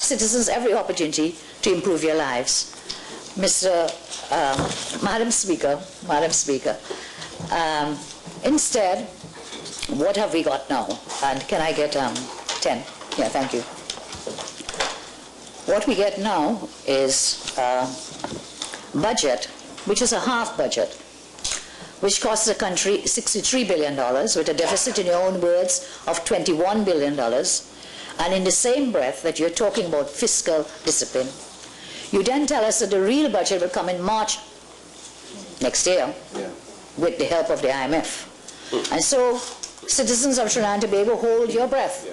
citizens every opportunity to improve your lives. Madam Speaker, instead, what have we got now? And can I get 10? Yeah, thank you. What we get now is a budget, which is a half budget, which costs the country $63 billion, with a deficit, in your own words, of $21 billion. And in the same breath that you're talking about fiscal discipline, you then tell us that the real budget will come in March next year, with the help of the IMF. And so citizens of Sri Lanka and Tobago, hold your breath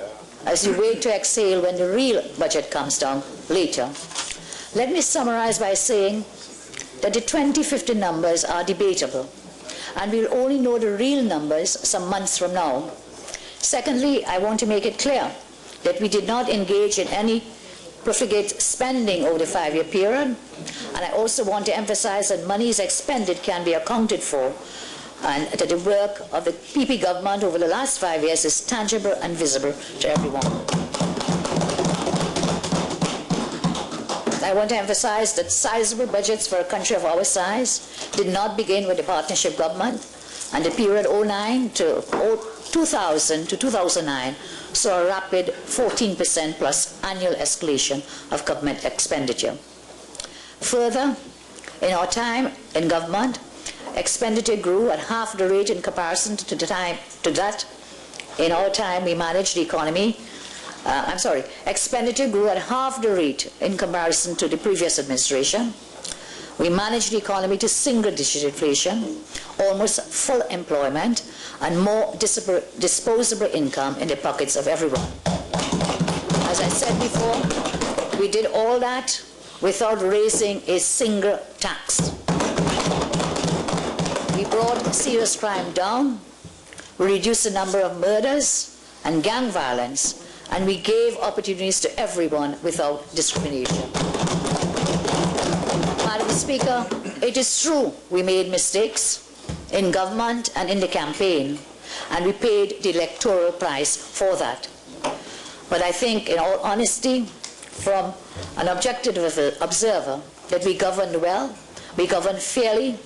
as you wait to exhale when the real budget comes down later. Let me summarize by saying that the 2050 numbers are debatable, and we'll only know the real numbers some months from now. Secondly, I want to make it clear that we did not engage in any profligate spending over the 5-year period, and I also want to emphasize that monies expended can be accounted for, and that the work of the PP government over the last 5 years is tangible and visible to everyone. I want to emphasize that sizable budgets for a country of our size did not begin with the partnership government, and the period 2000 to 2009 saw a rapid 14% plus annual escalation of government expenditure. Further, in our time in government, expenditure grew at half the rate in comparison to that. In our time, we managed the economy. Expenditure grew at half the rate in comparison to the previous administration. We managed the economy to single-digit inflation, almost full employment, and more disposable income in the pockets of everyone. As I said before, we did all that without raising a single tax. We brought serious crime down, we reduced the number of murders and gang violence, and we gave opportunities to everyone without discrimination. Madam Speaker, it is true we made mistakes in government and in the campaign, and we paid the electoral price for that. But I think, in all honesty, from an objective observer, that we governed well, we governed fairly,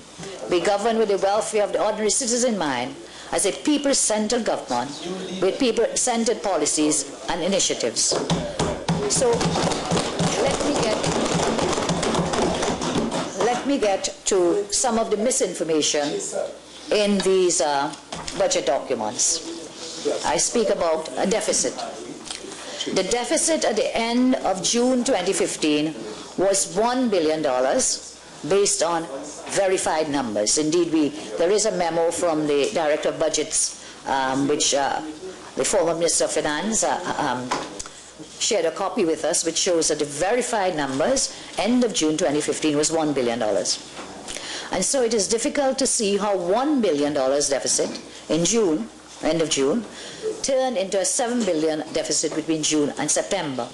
we governed with the welfare of the ordinary citizen in mind, as a people-centered government with people-centered policies and initiatives. So let me get to some of the misinformation in these budget documents. I speak about a deficit. The deficit at the end of June 2015 was $1 billion based on verified numbers. Indeed, there is a memo from the Director of Budgets, which the former Minister of Finance shared a copy with us, which shows that the verified numbers, end of June 2015, was $1 billion. And so it is difficult to see how $1 billion deficit in June, end of June, turned into a $7 billion deficit between June and September.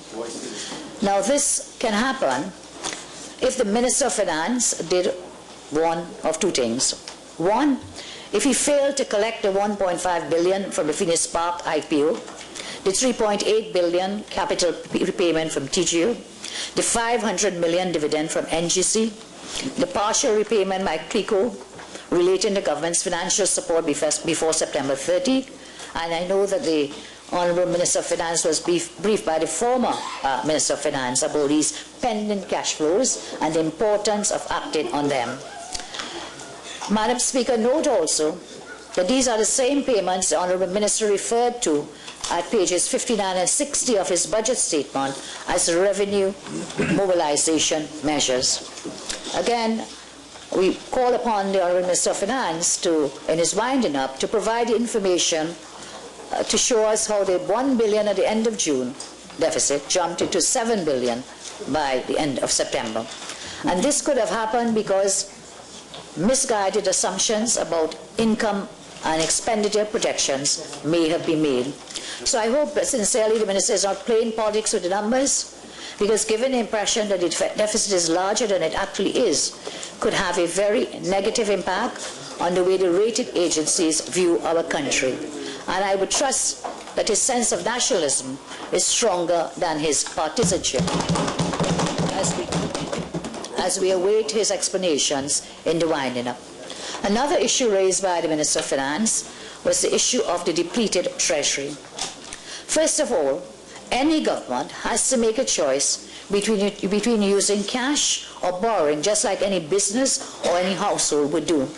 Now this can happen if the Minister of Finance did one of two things. One, if he failed to collect the $1.5 billion from the Phoenix Park IPO, the $3.8 billion capital repayment from TGU, the $500 million dividend from NGC, the partial repayment by CLICO relating to government's financial support before September 30, and I know that the Honourable Minister of Finance was briefed by the former Minister of Finance about these pending cash flows and the importance of acting on them. Madam Speaker, note also that these are the same payments the Honourable Minister referred to at pages 59 and 60 of his budget statement as revenue mobilization measures. Again, we call upon the Honourable Minister of Finance to, in his winding up, to provide the information to show us how the $1 billion at the end of June deficit jumped into $7 billion by the end of September. And this could have happened because misguided assumptions about income and expenditure projections may have been made. So I hope sincerely the Minister is not playing politics with the numbers, because given the impression that the deficit is larger than it actually is, could have a very negative impact on the way the rated agencies view our country. And I would trust that his sense of nationalism is stronger than his partisanship, as we await his explanations in the winding up. Another issue raised by the Minister of Finance was the issue of the depleted treasury. First of all, any government has to make a choice between using cash or borrowing, just like any business or any household would do.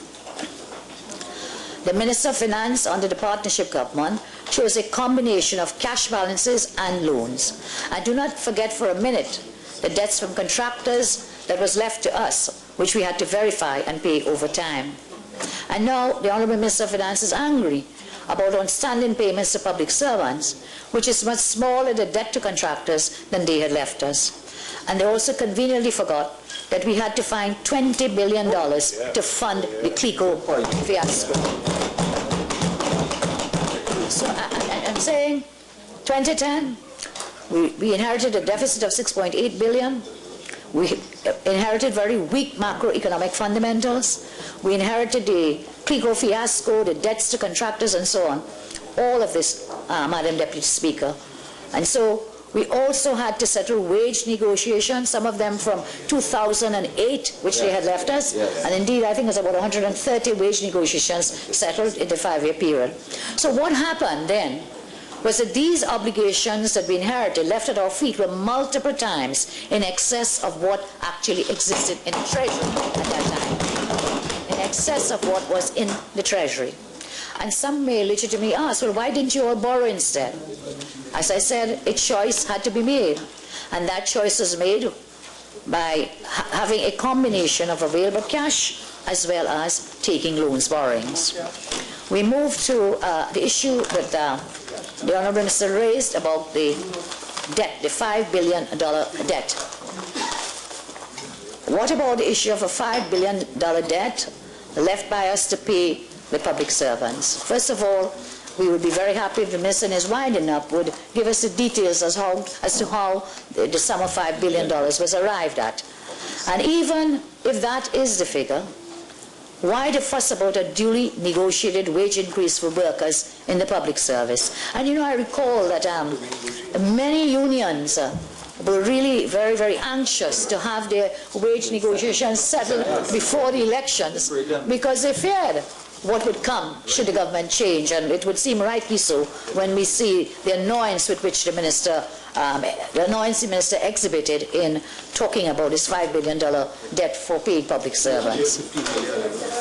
The Minister of Finance under the partnership government chose a combination of cash balances and loans. And do not forget for a minute the debts from contractors that was left to us, which we had to verify and pay over time. And now the Honourable Minister of Finance is angry about outstanding payments to public servants, which is much smaller the debt to contractors than they had left us. And they also conveniently forgot that we had to find $20 billion to fund the CLICO fiasco. So I'm saying 2010, we inherited a deficit of $6.8 billion. We inherited very weak macroeconomic fundamentals. We inherited the CLICO fiasco, the debts to contractors, and so on. All of this, Madam Deputy Speaker. And so we also had to settle wage negotiations, some of them from 2008, which they had left us. And indeed, I think it was about 130 wage negotiations settled in the 5-year period. So what happened then was that these obligations that we inherited, left at our feet, were multiple times in excess of what actually existed in the Treasury at that time, in excess of what was in the Treasury. And some may legitimately ask, well, why didn't you all borrow instead? As I said, a choice had to be made, and that choice was made by having a combination of available cash as well as taking loans, borrowings. We move to the issue that the Honourable Minister raised about the debt, the $5 billion debt. What about the issue of a $5 billion debt left by us to pay the public servants? First of all, we would be very happy if the Minister in his winding up would give us the details as to how the sum of $5 billion was arrived at. And even if that is the figure, why the fuss about a duly negotiated wage increase for workers in the public service? And you know, I recall that many unions were really very, very anxious to have their wage negotiations settled before the elections because they feared what would come should the government change, and it would seem rightly so when we see the annoyance with which the minister exhibited in talking about this $5 billion debt for paid public servants.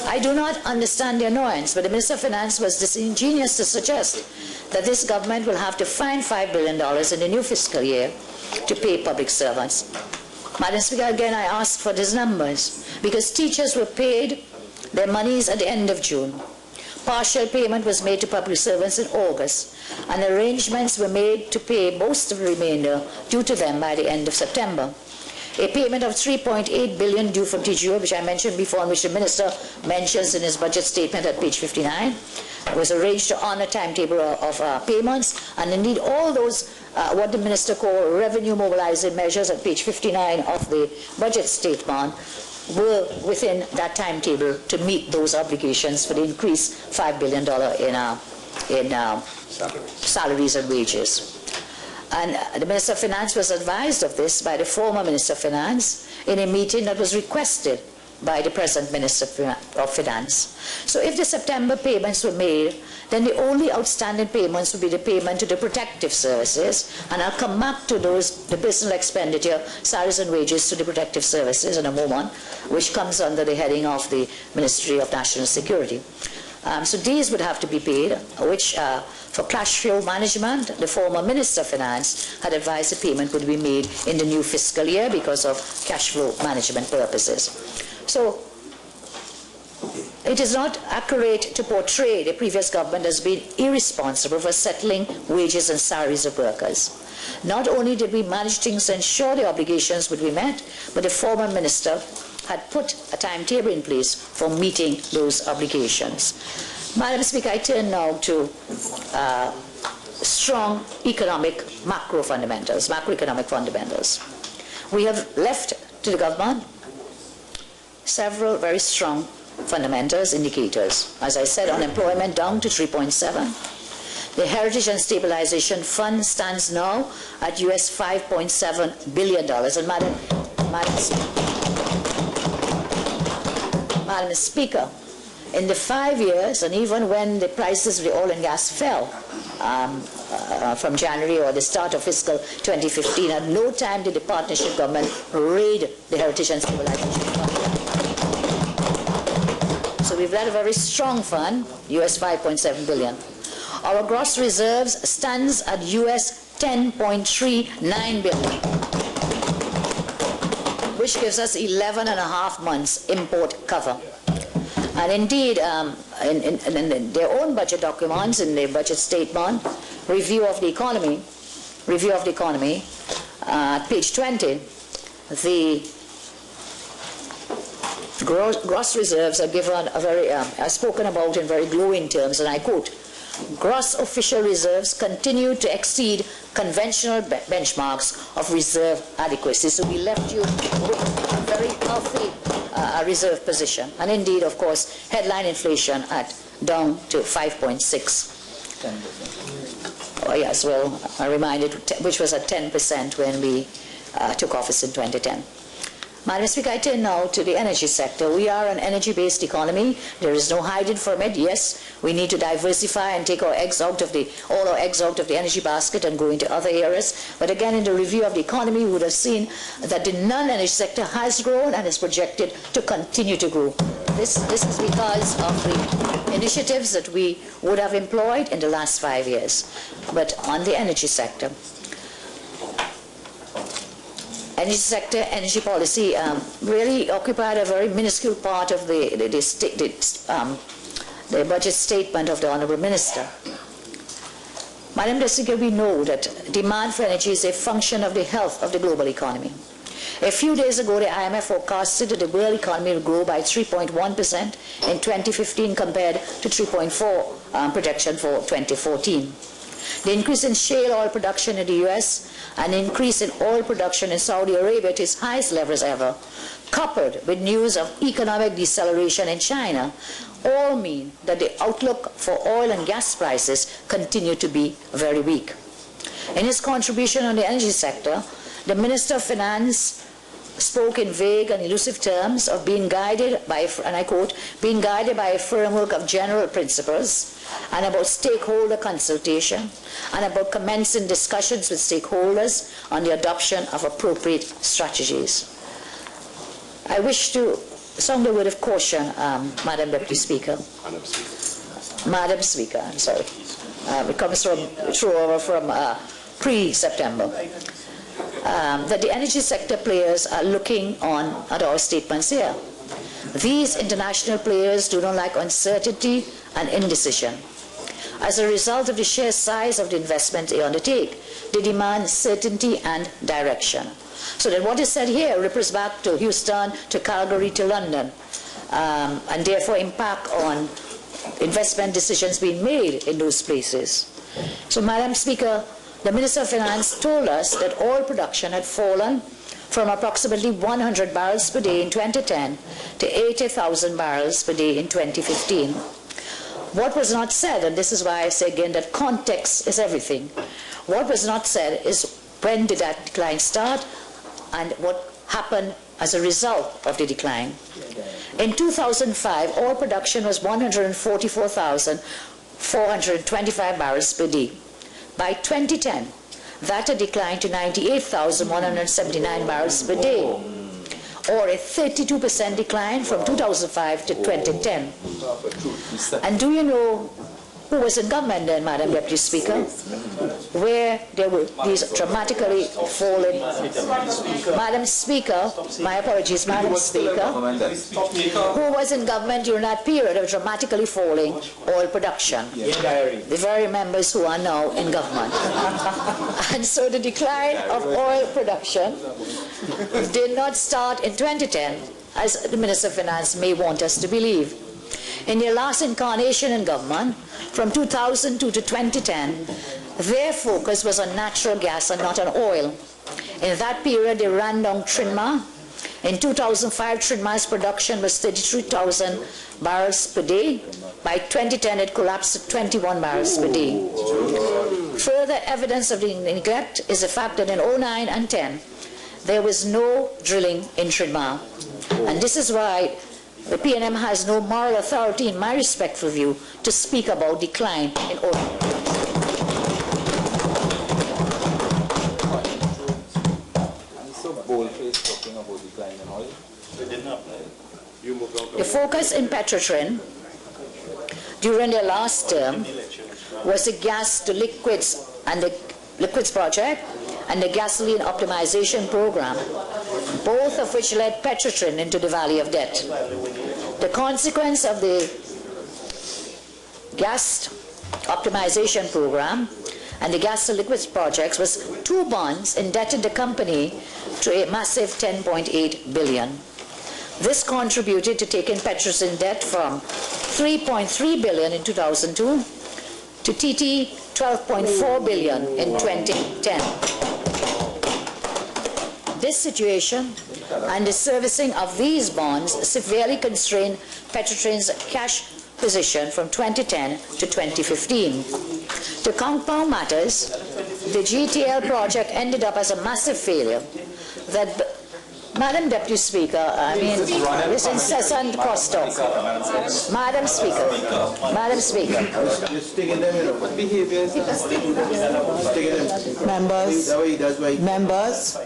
I do not understand the annoyance, but the Minister of Finance was disingenuous to suggest that this government will have to find $5 billion in the new fiscal year to pay public servants. Madam Speaker, again I ask for these numbers, because teachers were paid their monies at the end of June. Partial payment was made to public servants in August, and arrangements were made to pay most of the remainder due to them by the end of September. A payment of $3.8 billion due from TGO, which I mentioned before, and which the Minister mentions in his budget statement at page 59, was arranged to honor timetable of payments, and indeed all those, what the Minister called revenue mobilizing measures at page 59 of the budget statement, were within that timetable to meet those obligations for the increased $5 billion in salaries and wages. And the Minister of Finance was advised of this by the former Minister of Finance in a meeting that was requested by the present Minister of Finance. So if the September payments were made, then the only outstanding payments would be the payment to the protective services, and I'll come back to those, the personal expenditure, salaries and wages to the protective services in a moment, which comes under the heading of the Ministry of National Security. So these would have to be paid, which for cash flow management, the former Minister of Finance had advised the payment would be made in the new fiscal year because of cash flow management purposes. So it is not accurate to portray the previous government as being irresponsible for settling wages and salaries of workers. Not only did we manage things to ensure the obligations would be met, but the former minister had put a timetable in place for meeting those obligations. Madam Speaker, I turn now to strong macroeconomic fundamentals. We have left to the government several very strong fundamentals, indicators. As I said, unemployment down to 3.7. The Heritage and Stabilization Fund stands now at US $5.7 billion. And Madam Speaker, in the 5 years, and even when the prices of the oil and gas fell from January or the start of fiscal 2015, at no time did the partnership government raid the Heritage and Stabilization Fund. So we've had a very strong fund, US $5.7 billion. Our gross reserves stands at US $10.39 billion, which gives us 11 and a half months import cover. And indeed, in their own budget documents, in their budget statement, review of the economy, page 20, the gross reserves are given a very, are spoken about in very glowing terms, and I quote, gross official reserves continue to exceed conventional benchmarks of reserve adequacy. So we left you with a very healthy reserve position. And indeed, of course, headline inflation down to 5.6. Oh, yes, well, I reminded, which was at 10% when we took office in 2010. Madam Speaker, I turn now to the energy sector. We are an energy-based economy. There is no hiding from it. Yes, we need to diversify and take all our eggs out of the energy basket and go into other areas. But again, in the review of the economy, we would have seen that the non-energy sector has grown and is projected to continue to grow. This is because of the initiatives that we would have employed in the last 5 years. But on the energy sector, energy policy really occupied a very minuscule part of the budget statement of the Honourable Minister. Madam Speaker, we know that demand for energy is a function of the health of the global economy. A few days ago, the IMF forecasted that the world economy will grow by 3.1% in 2015 compared to 3.4% projection for 2014. The increase in shale oil production in the US and increase in oil production in Saudi Arabia to its highest levels ever, coupled with news of economic deceleration in China, all mean that the outlook for oil and gas prices continue to be very weak. In his contribution on the energy sector, the Minister of Finance spoke in vague and elusive terms of being guided by, and I quote, being guided by a framework of general principles and about stakeholder consultation and about commencing discussions with stakeholders on the adoption of appropriate strategies. I wish to sound a word of caution, Madam Deputy Speaker. Madam Speaker, I'm sorry. It comes from pre-September. That the energy sector players are looking on at our statements here. These international players do not like uncertainty and indecision. As a result of the sheer size of the investment they undertake, they demand certainty and direction. So that what is said here refers back to Houston, to Calgary, to London, and therefore impact on investment decisions being made in those places. So, Madam Speaker, the Minister of Finance told us that oil production had fallen from approximately 100 barrels per day in 2010 to 80,000 barrels per day in 2015. What was not said, and this is why I say again that context is everything, what was not said is when did that decline start and what happened as a result of the decline. In 2005, oil production was 144,425 barrels per day. By 2010, that had declined to 98,179 barrels per day, or a 32% decline from 2005 to 2010. And do you know who was in government then, Madam Deputy Speaker? Where there were these dramatically falling... Madam Speaker, my apologies, Madam Speaker, who was in government during that period of dramatically falling oil production? The very members who are now in government. And so the decline of oil production did not start in 2010, as the Minister of Finance may want us to believe. In their last incarnation in government, from 2002 to 2010, their focus was on natural gas and not on oil. In that period, they ran down Trinma, In 2005, Trinidad's production was 33,000 barrels per day. By 2010, it collapsed to 21 barrels per day. Further evidence of the neglect is the fact that in 2009 and 10, there was no drilling in Trinidad. And this is why the PNM has no moral authority, in my respectful view, to speak about decline in oil. The focus in Petrotrin during their last term was the gas to liquids and the liquids project and the gasoline optimization program, both of which led Petrotrin into the valley of debt. The consequence of the gas optimization program and the gas to liquids projects was 2 bonds indebted the company to a massive 10.8 billion. This contributed to taking Petrotrin debt from 3.3 billion in 2002 to TT 12.4 billion in 2010. This situation and the servicing of these bonds severely constrained Petrotrin's cash position from 2010 to 2015. To compound matters, the GTL project ended up as a massive failure that, Madam Deputy Speaker, this incessant crosstalk. Madam Speaker, Members,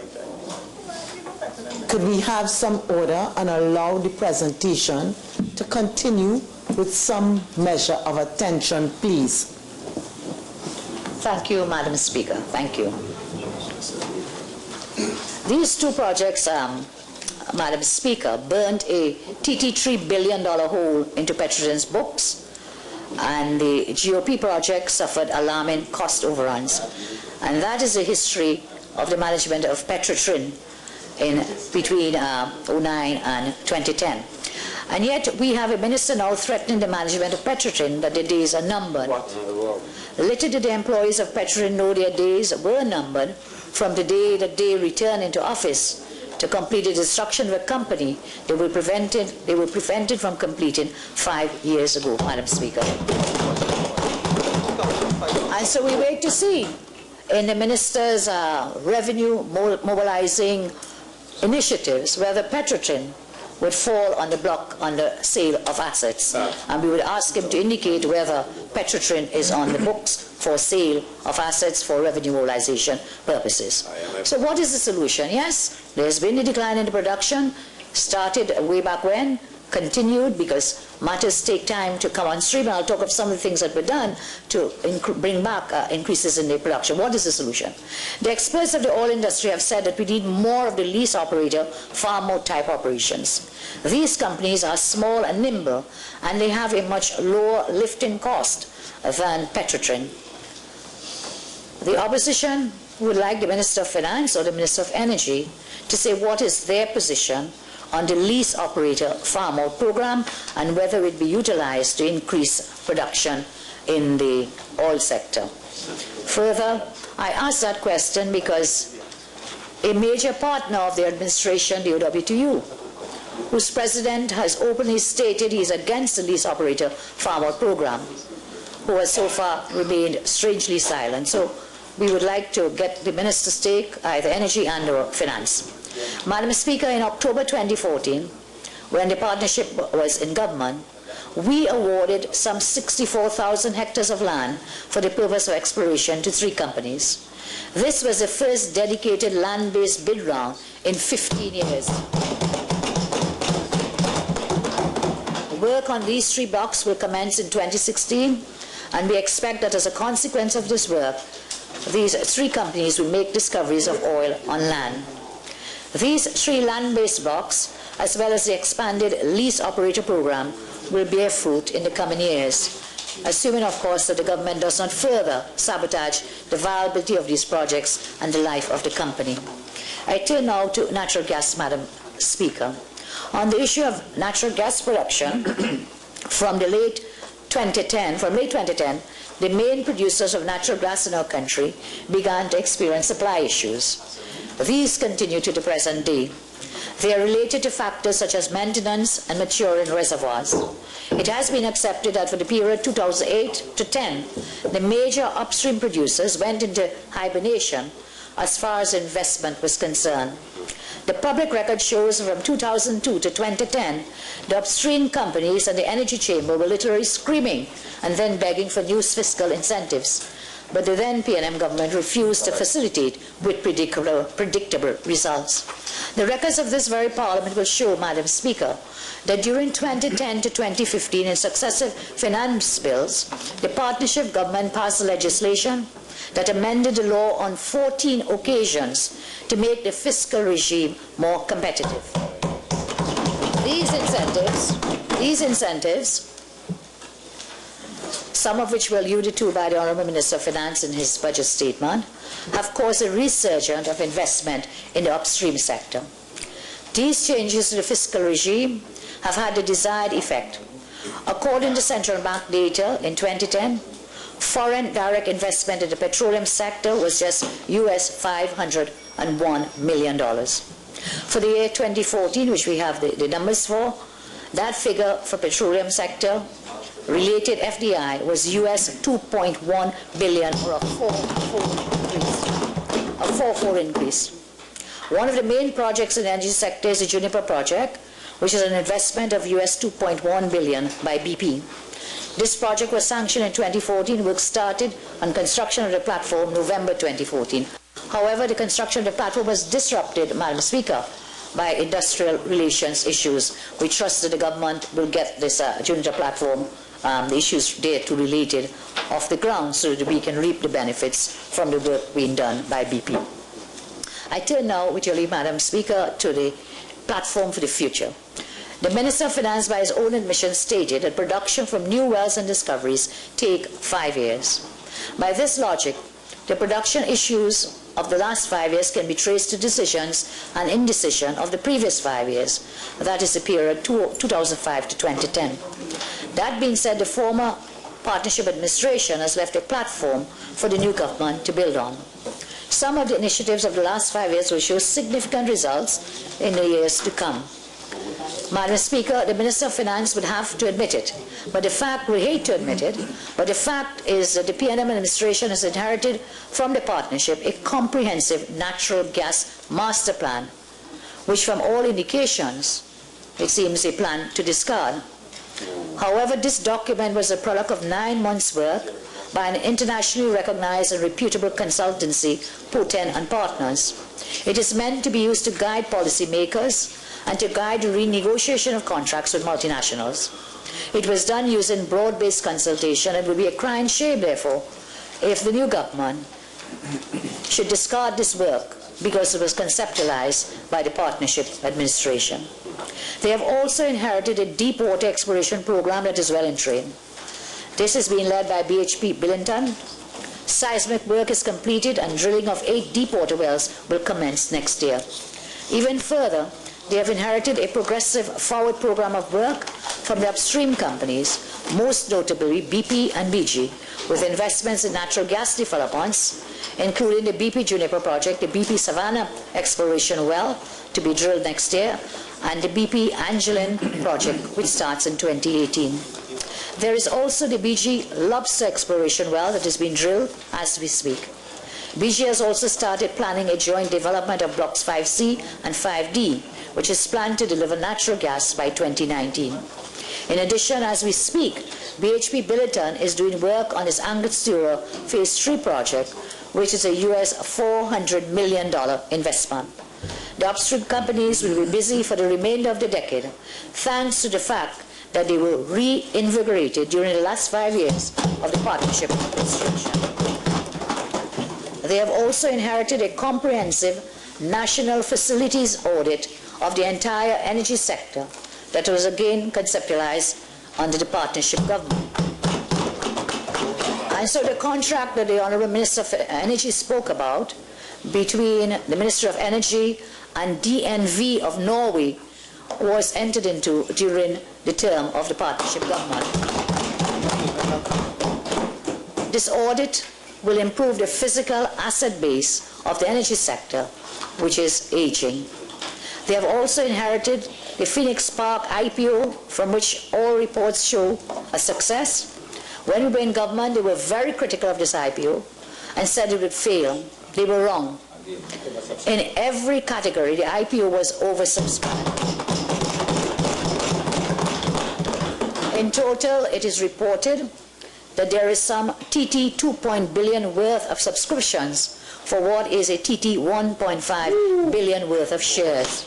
could we have some order and allow the presentation to continue with some measure of attention, please? Thank you, Madam Speaker. Thank you. These 2 projects, Madam Speaker, burnt a $3 billion hole into Petrotrin's books, and the GOP project suffered alarming cost overruns. And that is the history of the management of Petrotrin between 2009 and 2010. And yet we have a minister now threatening the management of Petrotrin that their days are numbered. Little did the employees of Petrotrin know their days were numbered from the day that they returned into office to complete the destruction of a company they were prevented from completing 5 years ago, Madam Speaker. And so we wait to see in the minister's revenue mobilizing initiatives whether Petrotrin would fall on the block on the sale of assets. And we would ask him to indicate whether Petrotrin is on the books for sale of assets for revenue mobilization purposes. So what is the solution? Yes, there's been a decline in the production, started way back when, continued because matters take time to come on stream, and I'll talk of some of the things that were done to bring back increases in the production. What is the solution? The experts of the oil industry have said that we need more of the lease operator, farm mode type operations. These companies are small and nimble, and they have a much lower lifting cost than Petrotrin. The opposition would like the Minister of Finance or the Minister of Energy to say what is their position on the lease operator farm out program and whether it be utilized to increase production in the oil sector. Further, I ask that question because a major partner of the administration, the OWTU, whose president has openly stated he is against the lease operator farm out program, who has so far remained strangely silent. So we would like to get the minister's take, either energy and or finance. Madam Speaker, in October 2014, when the partnership was in government, we awarded some 64,000 hectares of land for the purpose of exploration to 3 companies. This was the first dedicated land-based bid round in 15 years. Work on these 3 blocks will commence in 2016, and we expect that as a consequence of this work, these 3 companies will make discoveries of oil on land. These 3 land-based blocks, as well as the expanded lease operator program, will bear fruit in the coming years, assuming, of course, that the government does not further sabotage the viability of these projects and the life of the company. I turn now to natural gas, Madam Speaker. On the issue of natural gas production, from late 2010, the main producers of natural gas in our country began to experience supply issues. These continue to the present day. They are related to factors such as maintenance and maturing reservoirs. It has been accepted that for the period 2008 to 10, the major upstream producers went into hibernation as far as investment was concerned. The public record shows from 2002 to 2010, the upstream companies and the energy chamber were literally screaming and then begging for new fiscal incentives. But the then PNM government refused to facilitate with predictable results. The records of this very parliament will show, Madam Speaker, that during 2010 to 2015 in successive finance bills, the partnership government passed legislation that amended the law on 14 occasions to make the fiscal regime more competitive. These incentives, some of which were alluded to by the Honourable Minister of Finance in his budget statement, have caused a resurgence of investment in the upstream sector. These changes to the fiscal regime have had the desired effect. According to central bank data in 2010, foreign direct investment in the petroleum sector was just US $501 million. For the year 2014, which we have the numbers for, that figure for petroleum sector related FDI was US 2.1 billion, or a four-fold increase. One of the main projects in the energy sector is the Juniper project, which is an investment of US 2.1 billion by BP. This project was sanctioned in 2014. Work started on construction of the platform November 2014. However, the construction of the platform was disrupted, Madam Speaker, by industrial relations issues. We trust that the government will get this Juniper platform, the issues there to related, off the ground so that we can reap the benefits from the work being done by BP. I turn now, with your leave, Madam Speaker, to the platform for the future. The Minister of Finance, by his own admission, stated that production from new wells and discoveries take 5 years. By this logic, the production issues of the last 5 years can be traced to decisions and indecision of the previous 5 years. That is the period 2005 to 2010. That being said, the former partnership administration has left a platform for the new government to build on. Some of the initiatives of the last 5 years will show significant results in the years to come. Madam Speaker, the Minister of Finance would have to admit it, but the fact, we hate to admit it, but the fact is that the PNM administration has inherited from the partnership a comprehensive natural gas master plan, which from all indications, it seems a plan to discard. However, this document was a product of 9 months' work by an internationally recognized and reputable consultancy, Poten and Partners. It is meant to be used to guide policymakers and to guide the renegotiation of contracts with multinationals. It was done using broad-based consultation, and it would be a crying shame, therefore, if the new government should discard this work because it was conceptualized by the partnership administration. They have also inherited a deep water exploration program that is well in train. This is being led by BHP Billiton. Seismic work is completed and drilling of 8 deep water wells will commence next year. Even further, they have inherited a progressive forward program of work from the upstream companies, most notably BP and BG, with investments in natural gas developments, including the BP Juniper project, the BP Savannah exploration well to be drilled next year, and the BP Angeline project, which starts in 2018. There is also the BG Lobster exploration well that is being drilled as we speak. BG has also started planning a joint development of blocks 5C and 5D, which is planned to deliver natural gas by 2019. In addition, as we speak, BHP Billiton is doing work on its Angostura Phase 3 project, which is a US $400 million investment. The upstream companies will be busy for the remainder of the decade, thanks to the fact that they were reinvigorated during the last 5 years of the partnership administration. They have also inherited a comprehensive national facilities audit of the entire energy sector that was again conceptualized under the partnership government. And so the contract that the Honourable Minister of Energy spoke about between the Minister of Energy and DNV of Norway was entered into during the term of the partnership government. This audit will improve the physical asset base of the energy sector which is aging. They have also inherited the Phoenix Park IPO, from which all reports show a success. When we were in government, they were very critical of this IPO and said it would fail. They were wrong. In every category, the IPO was oversubscribed. In total, it is reported that there is some TT 2 billion worth of subscriptions for what is a TT 1.5 billion worth of shares.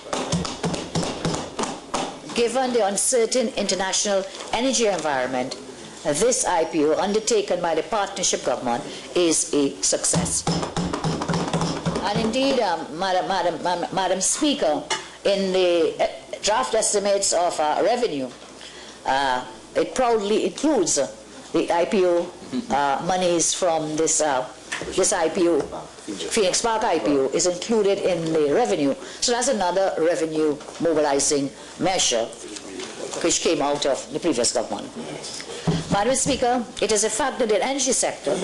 Given the uncertain international energy environment, this IPO undertaken by the partnership government is a success. And indeed, Madam Speaker, in the draft estimates of revenue, it proudly includes the IPO monies from this IPO, Phoenix Park IPO, is included in the revenue. So that's another revenue mobilizing measure which came out of the previous government. Madam Speaker, it is a fact that the energy sector,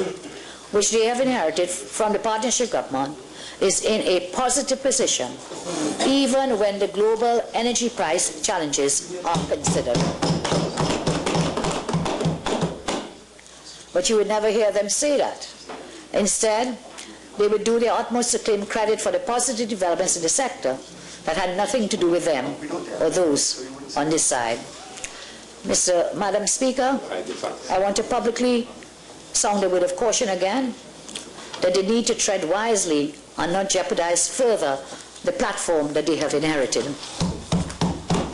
which they have inherited from the partnership government, is in a positive position, even when the global energy price challenges are considered. But you would never hear them say that. Instead, they would do their utmost to claim credit for the positive developments in the sector that had nothing to do with them or those on this side. Madam Speaker, I want to publicly sound a word of caution again that they need to tread wisely and not jeopardize further the platform that they have inherited.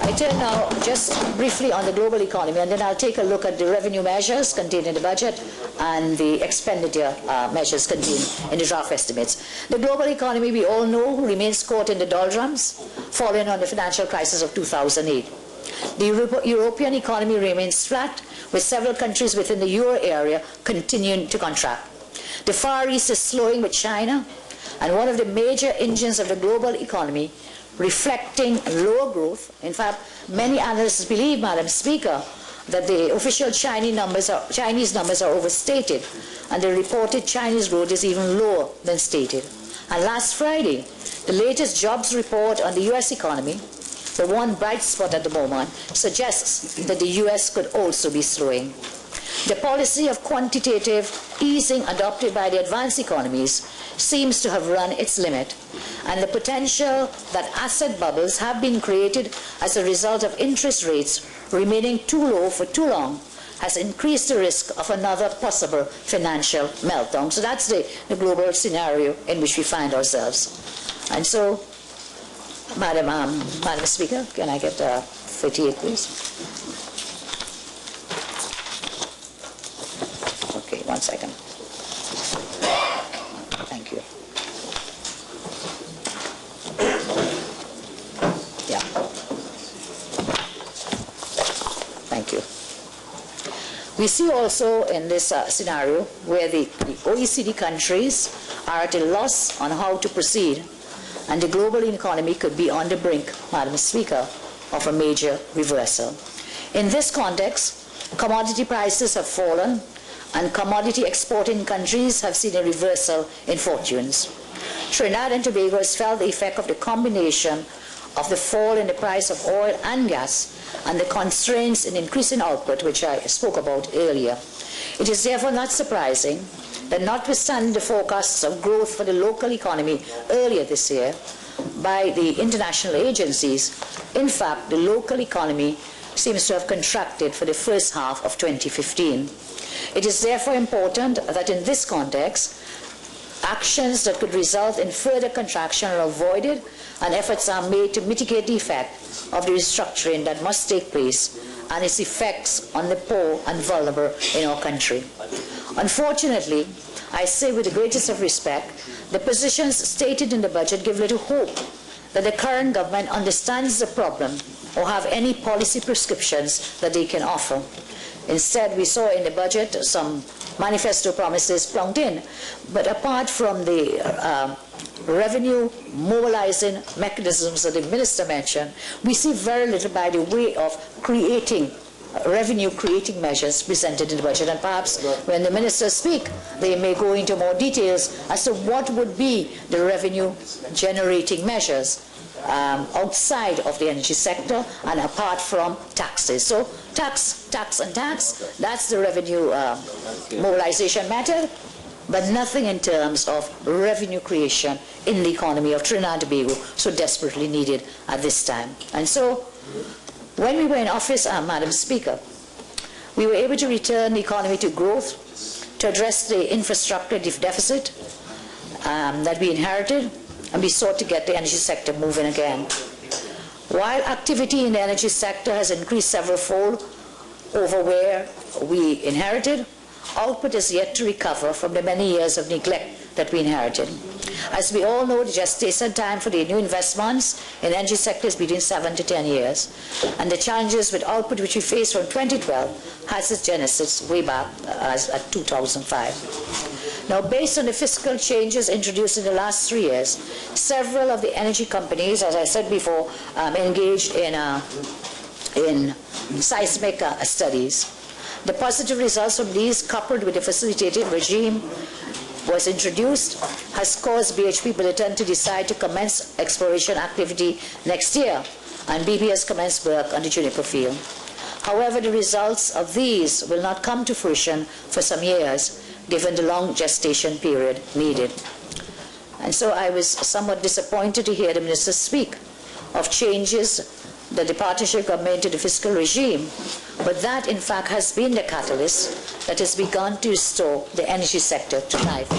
I turn now just briefly on the global economy, and then I'll take a look at the revenue measures contained in the budget and the expenditure measures contained in the draft estimates. The global economy, we all know, remains caught in the doldrums following on the financial crisis of 2008. The European economy remains flat, with several countries within the euro area continuing to contract. The Far East is slowing with China, and one of the major engines of the global economy reflecting lower growth. In fact, many analysts believe, Madam Speaker, that the official Chinese numbers are overstated, and the reported Chinese growth is even lower than stated. And last Friday, the latest jobs report on the U.S. economy, the one bright spot at the moment, suggests that the U.S. could also be slowing. The policy of quantitative easing adopted by the advanced economies seems to have run its limit, and the potential that asset bubbles have been created as a result of interest rates remaining too low for too long has increased the risk of another possible financial meltdown. So that's the global scenario in which we find ourselves. And so, Madam Speaker, can I get 38, please? Okay, 1 second. Thank you. Yeah. Thank you. We see also in this scenario where the OECD countries are at a loss on how to proceed, and the global economy could be on the brink, Madam Speaker, of a major reversal. In this context, commodity prices have fallen, and commodity exporting countries have seen a reversal in fortunes. Trinidad and Tobago has felt the effect of the combination of the fall in the price of oil and gas and the constraints in increasing output, which I spoke about earlier. It is therefore not surprising that, notwithstanding the forecasts of growth for the local economy earlier this year by the international agencies, in fact, the local economy seems to have contracted for the first half of 2015. It is therefore important that in this context, actions that could result in further contraction are avoided and efforts are made to mitigate the effect of the restructuring that must take place and its effects on the poor and vulnerable in our country. Unfortunately, I say with the greatest of respect, the positions stated in the budget give little hope that the current government understands the problem or have any policy prescriptions that they can offer. Instead, we saw in the budget some manifesto promises plunked in, but apart from the revenue mobilizing mechanisms that the minister mentioned, we see very little by the way of creating revenue-creating measures presented in the budget. And perhaps when the ministers speak, they may go into more details as to what would be the revenue-generating measures outside of the energy sector and apart from taxes. So tax, and tax, that's the revenue mobilization method, but nothing in terms of revenue creation in the economy of Trinidad and Tobago, so desperately needed at this time. And so when we were in office, Madam Speaker, we were able to return the economy to growth, to address the infrastructure deficit that we inherited, and we sought to get the energy sector moving again. While activity in the energy sector has increased several-fold over where we inherited, output is yet to recover from the many years of neglect that we inherited. As we all know, the gestation time for the new investments in the energy sector is between 7 to 10 years, and the challenges with output which we faced from 2012 has its genesis way back at 2005. Now, based on the fiscal changes introduced in the last 3 years, several of the energy companies, as I said before, engaged in seismic studies. The positive results from these, coupled with the facilitated regime was introduced, has caused BHP Billiton to decide to commence exploration activity next year, and BP has commenced work on the Juniper field. However, the results of these will not come to fruition for some years, given the long gestation period needed. And so I was somewhat disappointed to hear the minister speak of changes that the partnership government to the fiscal regime, but that in fact has been the catalyst that has begun to restore the energy sector to life.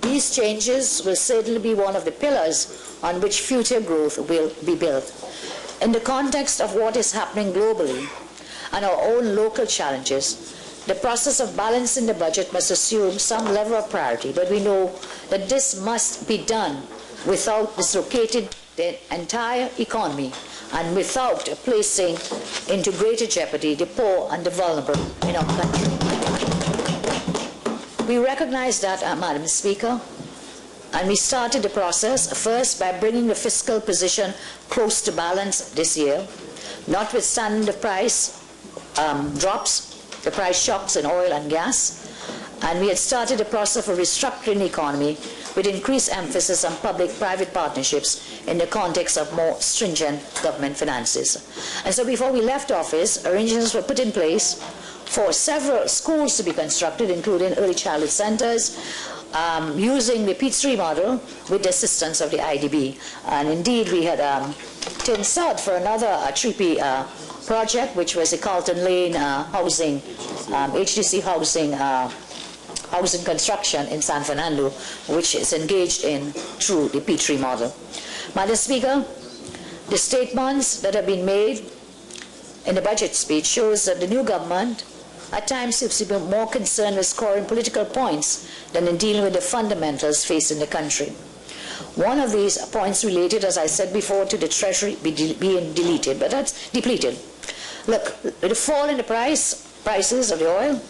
These changes will certainly be one of the pillars on which future growth will be built. In the context of what is happening globally and our own local challenges, the process of balancing the budget must assume some level of priority, but we know that this must be done without dislocating the entire economy and without placing into greater jeopardy the poor and the vulnerable in our country. We recognize that, Madam Speaker, and we started the process first by bringing the fiscal position close to balance this year, notwithstanding the price drops, the price shocks in oil and gas, and we had started the process of restructuring the economy with increased emphasis on public-private partnerships in the context of more stringent government finances. And so before we left office, arrangements were put in place for several schools to be constructed, including early childhood centers, using the P3 model with the assistance of the IDB. And indeed, we had tin sod for another 3P project, which was the Carlton Lane housing, HDC housing construction in San Fernando, which is engaged in through the P3 model. Madam Speaker, the statements that have been made in the budget speech shows that the new government at times seems to be more concerned with scoring political points than in dealing with the fundamentals facing the country. One of these points related, as I said before, to the treasury being depleted, but that's depleted. Look, with the fall in the prices of the oil,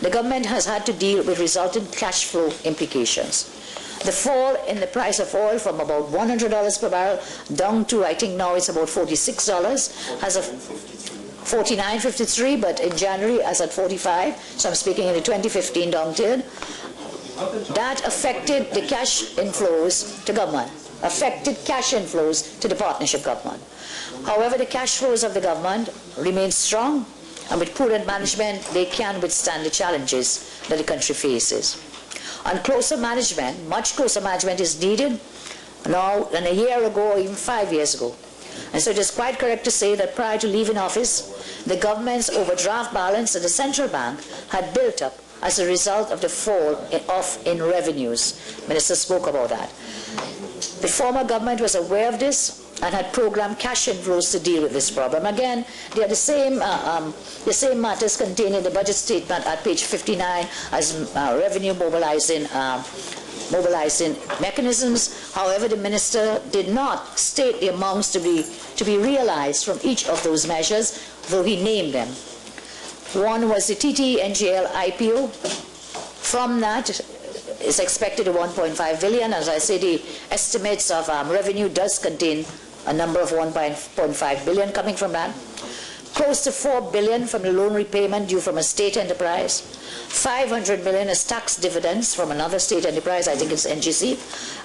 the government has had to deal with resultant cash flow implications. The fall in the price of oil from about $100 per barrel down to, I think now it's about $46, has a $49.53, but in January as at $45, so I'm speaking in the 2015 downturn. That affected the cash inflows to government, affected cash inflows to the partnership government. However, the cash flows of the government remain strong, and with prudent management, they can withstand the challenges that the country faces. On closer management, much closer management is needed now than a year ago or even 5 years ago. And so it is quite correct to say that prior to leaving office, the government's overdraft balance at the central bank had built up as a result of the fall in revenues. Minister spoke about that. The former government was aware of this and had programmed cash inflows to deal with this problem. Again, they are the same matters contained in the budget statement at page 59 as revenue mobilizing mechanisms. However, the minister did not state the amounts to be realized from each of those measures, though he named them. One was the TT-NGL IPO. From that is expected to 1.5 billion. As I say, the estimates of revenue does contain a number of 1.5 billion coming from that. close to $4 billion from the loan repayment due from a state enterprise, $500 million as tax dividends from another state enterprise, I think it's NGC,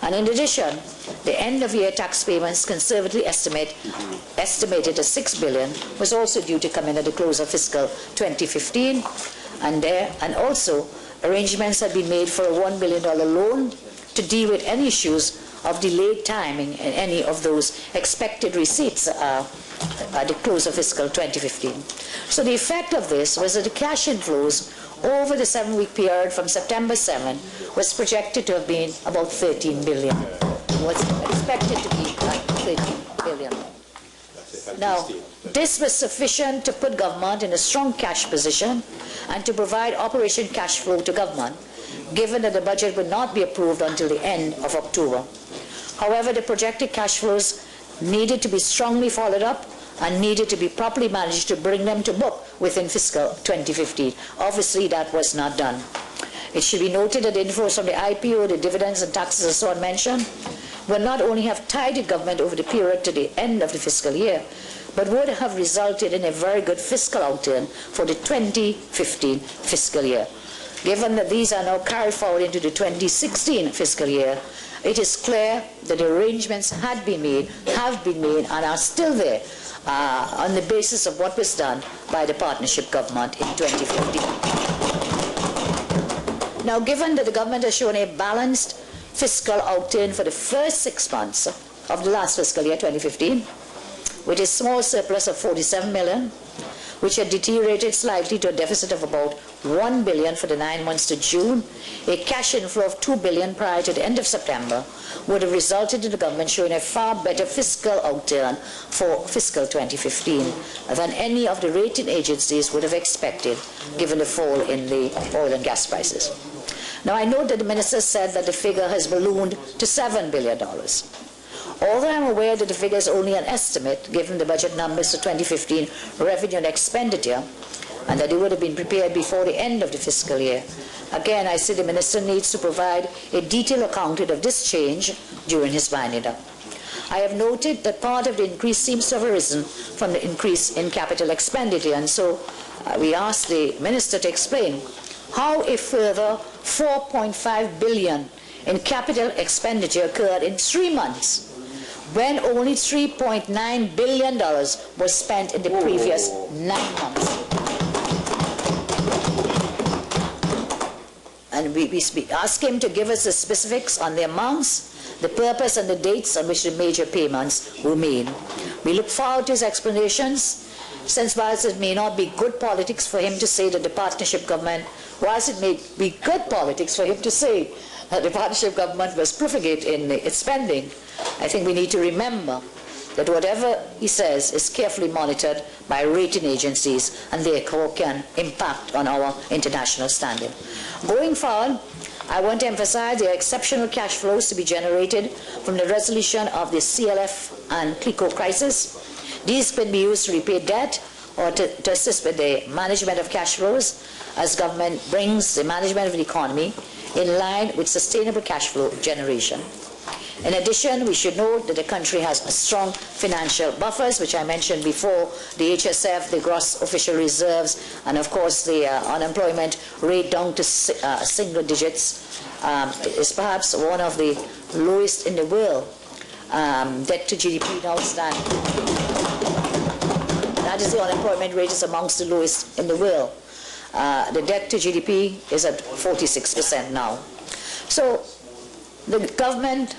and in addition, the end-of-year tax payments conservatively estimated at $6 billion was also due to come in at the close of fiscal 2015, and also arrangements had been made for a $1 billion loan to deal with any issues of delayed timing in any of those expected receipts at the close of fiscal 2015. So the effect of this was that the cash inflows over the 7-week period from September 7 was projected to have been about $13 billion. Was expected to be like $13 billion. Now, this was sufficient to put government in a strong cash position and to provide operation cash flow to government, given that the budget would not be approved until the end of October. However, the projected cash flows needed to be strongly followed up and needed to be properly managed to bring them to book within fiscal 2015. Obviously, that was not done. It should be noted that the inflows from the IPO, the dividends and taxes and so on mentioned, will not only have tied the government over the period to the end of the fiscal year, but would have resulted in a very good fiscal outturn for the 2015 fiscal year. Given that these are now carried forward into the 2016 fiscal year, it is clear that arrangements have been made, and are still there on the basis of what was done by the partnership government in 2015. Now, given that the government has shown a balanced fiscal outturn for the first 6 months of the last fiscal year, 2015, with a small surplus of $47 million, which had deteriorated slightly to a deficit of about $1 billion for the 9 months to June, a cash inflow of $2 billion prior to the end of September would have resulted in the government showing a far better fiscal outturn for fiscal 2015 than any of the rating agencies would have expected, given the fall in the oil and gas prices. Now, I note that the minister said that the figure has ballooned to $7 billion. Although I'm aware that the figure is only an estimate, given the budget numbers for 2015 revenue and expenditure, and that it would have been prepared before the end of the fiscal year, again, I say the minister needs to provide a detailed account of this change during his winding up. I have noted that part of the increase seems to have arisen from the increase in capital expenditure, and so we ask the minister to explain how a further $4.5 billion in capital expenditure occurred in 3 months, when only $3.9 billion was spent in the previous 9 months. And we ask him to give us the specifics on the amounts, the purpose and the dates on which the major payments were made. We look forward to his explanations, since whilst it may not be good politics for him to say that the partnership government, whilst it may be good politics for him to say that the partnership government was profligate in its spending, I think we need to remember that whatever he says is carefully monitored by rating agencies and therefore can impact on our international standing. Going forward, I want to emphasize the exceptional cash flows to be generated from the resolution of the CLF and CLICO crisis. These can be used to repay debt or to assist with the management of cash flows as government brings the management of the economy in line with sustainable cash flow generation. In addition, we should note that the country has strong financial buffers, which I mentioned before, the HSF, the gross official reserves, and of course the unemployment rate down to single digits is perhaps one of the lowest in the world. Debt to GDP now stands. That is, the unemployment rate is amongst the lowest in the world. The debt to GDP is at 46% now. So the government,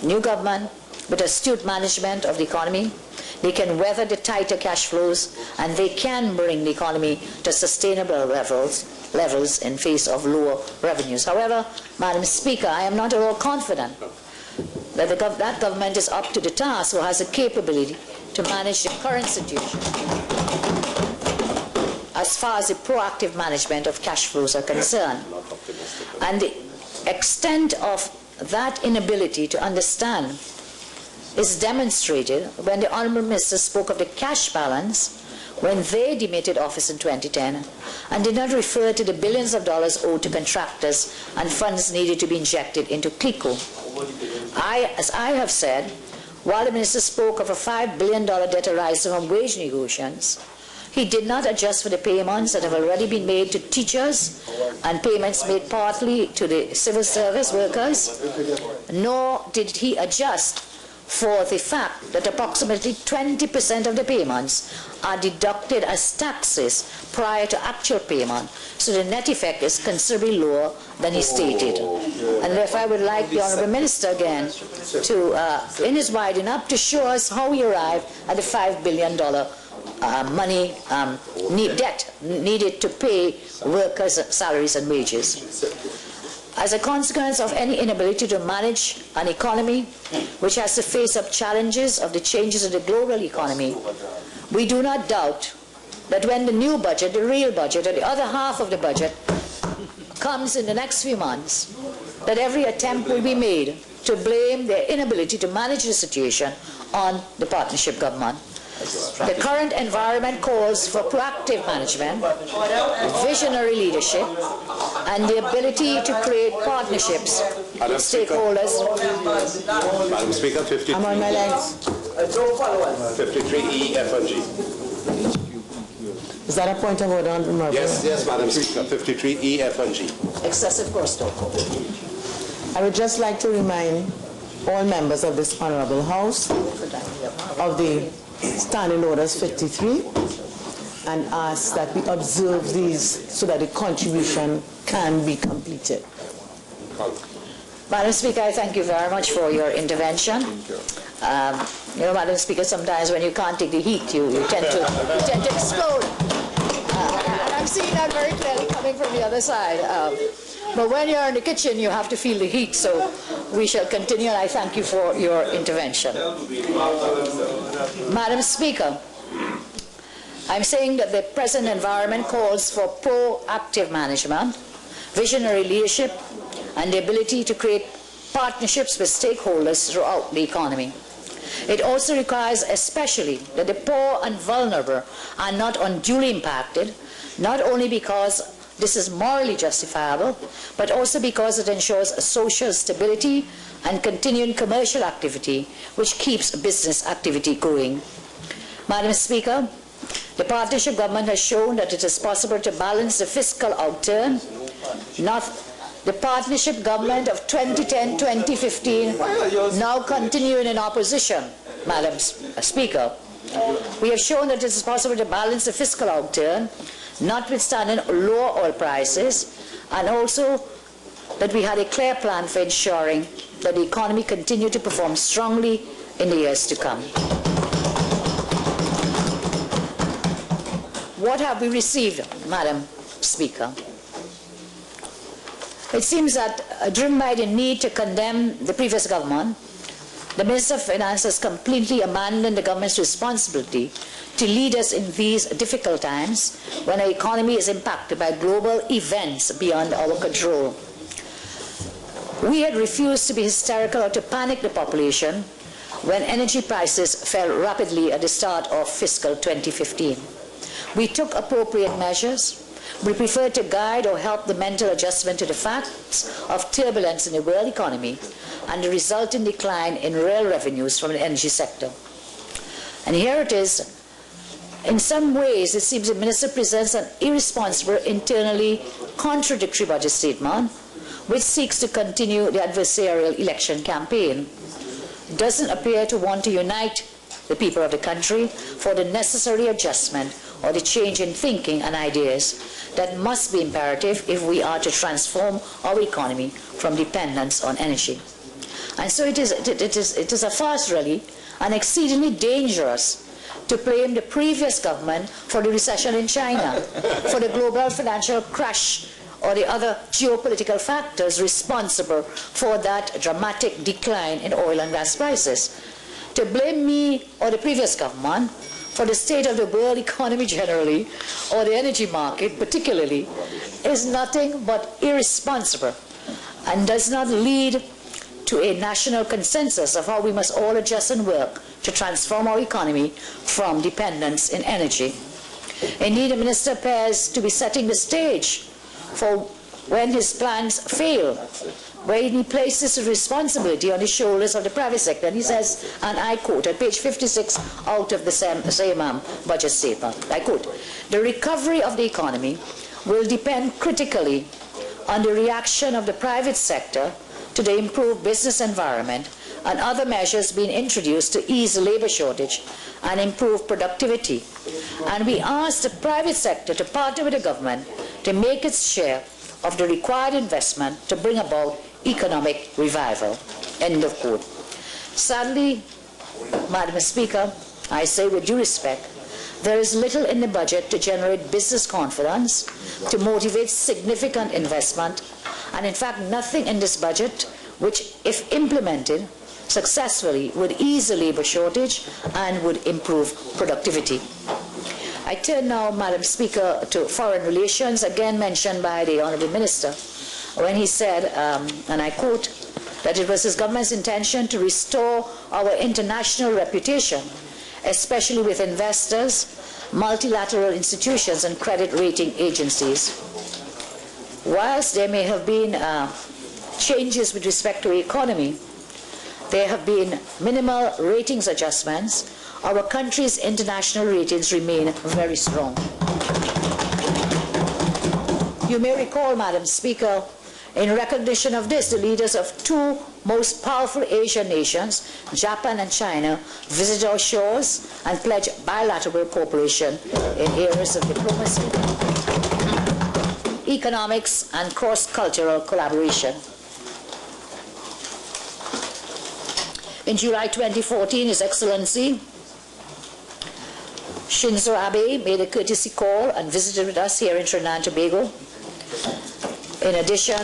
new government, with astute management of the economy, they can weather the tighter cash flows and they can bring the economy to sustainable levels in face of lower revenues. However, Madam Speaker, I am not at all confident that that government is up to the task or has the capability to manage the current situation as far as the proactive management of cash flows are concerned. And the extent of that inability to understand is demonstrated when the Honourable Minister spoke of the cash balance when they demitted office in 2010 and did not refer to the billions of dollars owed to contractors and funds needed to be injected into CLICO. As I have said, while the minister spoke of a $5 billion debt arising from wage negotiations, he did not adjust for the payments that have already been made to teachers and payments made partly to the civil service workers, nor did he adjust for the fact that approximately 20% of the payments are deducted as taxes prior to actual payment, so the net effect is considerably lower than he stated. And therefore I would like the Honourable Minister again to, in his winding up, to show us how he arrived at the $5 billion debt needed to pay workers' salaries and wages. As a consequence of any inability to manage an economy which has to face up challenges of the changes in the global economy, we do not doubt that when the new budget, the real budget, or the other half of the budget comes in the next few months, that every attempt will be made to blame their inability to manage the situation on the partnership government. The current environment calls for proactive management, visionary leadership, and the ability to create partnerships with stakeholders. Madam Speaker, 53. I'm on my legs. 53E, F and G. Is that a point of order, Honourable? Yes, Madam Speaker, 53E, F and G. Excessive crosstalk. I would just like to remind all members of this Honourable House of the Standing Orders 53 and ask that we observe these so that the contribution can be completed. Madam Speaker, I thank you very much for your intervention. You know, Madam Speaker, sometimes when you can't take the heat, you tend to explode. And I'm seeing that very clearly coming from the other side. But when you're in the kitchen, you have to feel the heat, so we shall continue, and I thank you for your intervention. Madam Speaker, I'm saying that the present environment calls for proactive management, visionary leadership, and the ability to create partnerships with stakeholders throughout the economy. It also requires especially that the poor and vulnerable are not unduly impacted, not only because this is morally justifiable, but also because it ensures social stability and continuing commercial activity, which keeps business activity going. Madam Speaker, the partnership government has shown that it is possible to balance the fiscal outturn. The partnership government of 2010-2015, now continuing in opposition, Madam Speaker, we have shown that it is possible to balance the fiscal outturn, notwithstanding lower oil prices, and also that we had a clear plan for ensuring that the economy continued to perform strongly in the years to come. What have we received, Madam Speaker? It seems that, driven by the need to condemn the previous government, the Minister of Finance has completely abandoned the government's responsibility to lead us in these difficult times when our economy is impacted by global events beyond our control. We had refused to be hysterical or to panic the population when energy prices fell rapidly at the start of fiscal 2015. We took appropriate measures. We preferred to guide or help the mental adjustment to the facts of turbulence in the world economy and the resulting decline in real revenues from the energy sector. And here it is. In some ways, it seems the Minister presents an irresponsible, internally contradictory budget statement, which seeks to continue the adversarial election campaign. Doesn't appear to want to unite the people of the country for the necessary adjustment or the change in thinking and ideas that must be imperative if we are to transform our economy from dependence on energy. And so it is a farce, really, and exceedingly dangerous to blame the previous government for the recession in China, for the global financial crash, or the other geopolitical factors responsible for that dramatic decline in oil and gas prices. To blame me or the previous government for the state of the world economy generally, or the energy market particularly, is nothing but irresponsible and does not lead to a national consensus of how we must all adjust and work to transform our economy from dependence in energy. Indeed, the Minister appears to be setting the stage for when his plans fail where he places the responsibility on the shoulders of the private sector. And he says, and I quote, at page 56 out of the same budget statement, I quote, "The recovery of the economy will depend critically on the reaction of the private sector to the improved business environment and other measures being introduced to ease the labor shortage and improve productivity. And we ask the private sector to partner with the government to make its share of the required investment to bring about economic revival." End of quote. Sadly, Madam Speaker, I say with due respect, there is little in the budget to generate business confidence, to motivate significant investment, and in fact nothing in this budget which, if implemented successfully, would ease the labor shortage and would improve productivity. I turn now, Madam Speaker, to foreign relations, again mentioned by the Honourable Minister, when he said, and I quote, that it was his government's intention to restore our international reputation, especially with investors, multilateral institutions and credit rating agencies. Whilst there may have been changes with respect to the economy, there have been minimal ratings adjustments. Our country's international ratings remain very strong. You may recall, Madam Speaker, in recognition of this, the leaders of two most powerful Asian nations, Japan and China, visited our shores and pledged bilateral cooperation in areas of diplomacy, economics, and cross-cultural collaboration. In July 2014, His Excellency Shinzo Abe made a courtesy call and visited with us here in Trinidad and Tobago. In addition,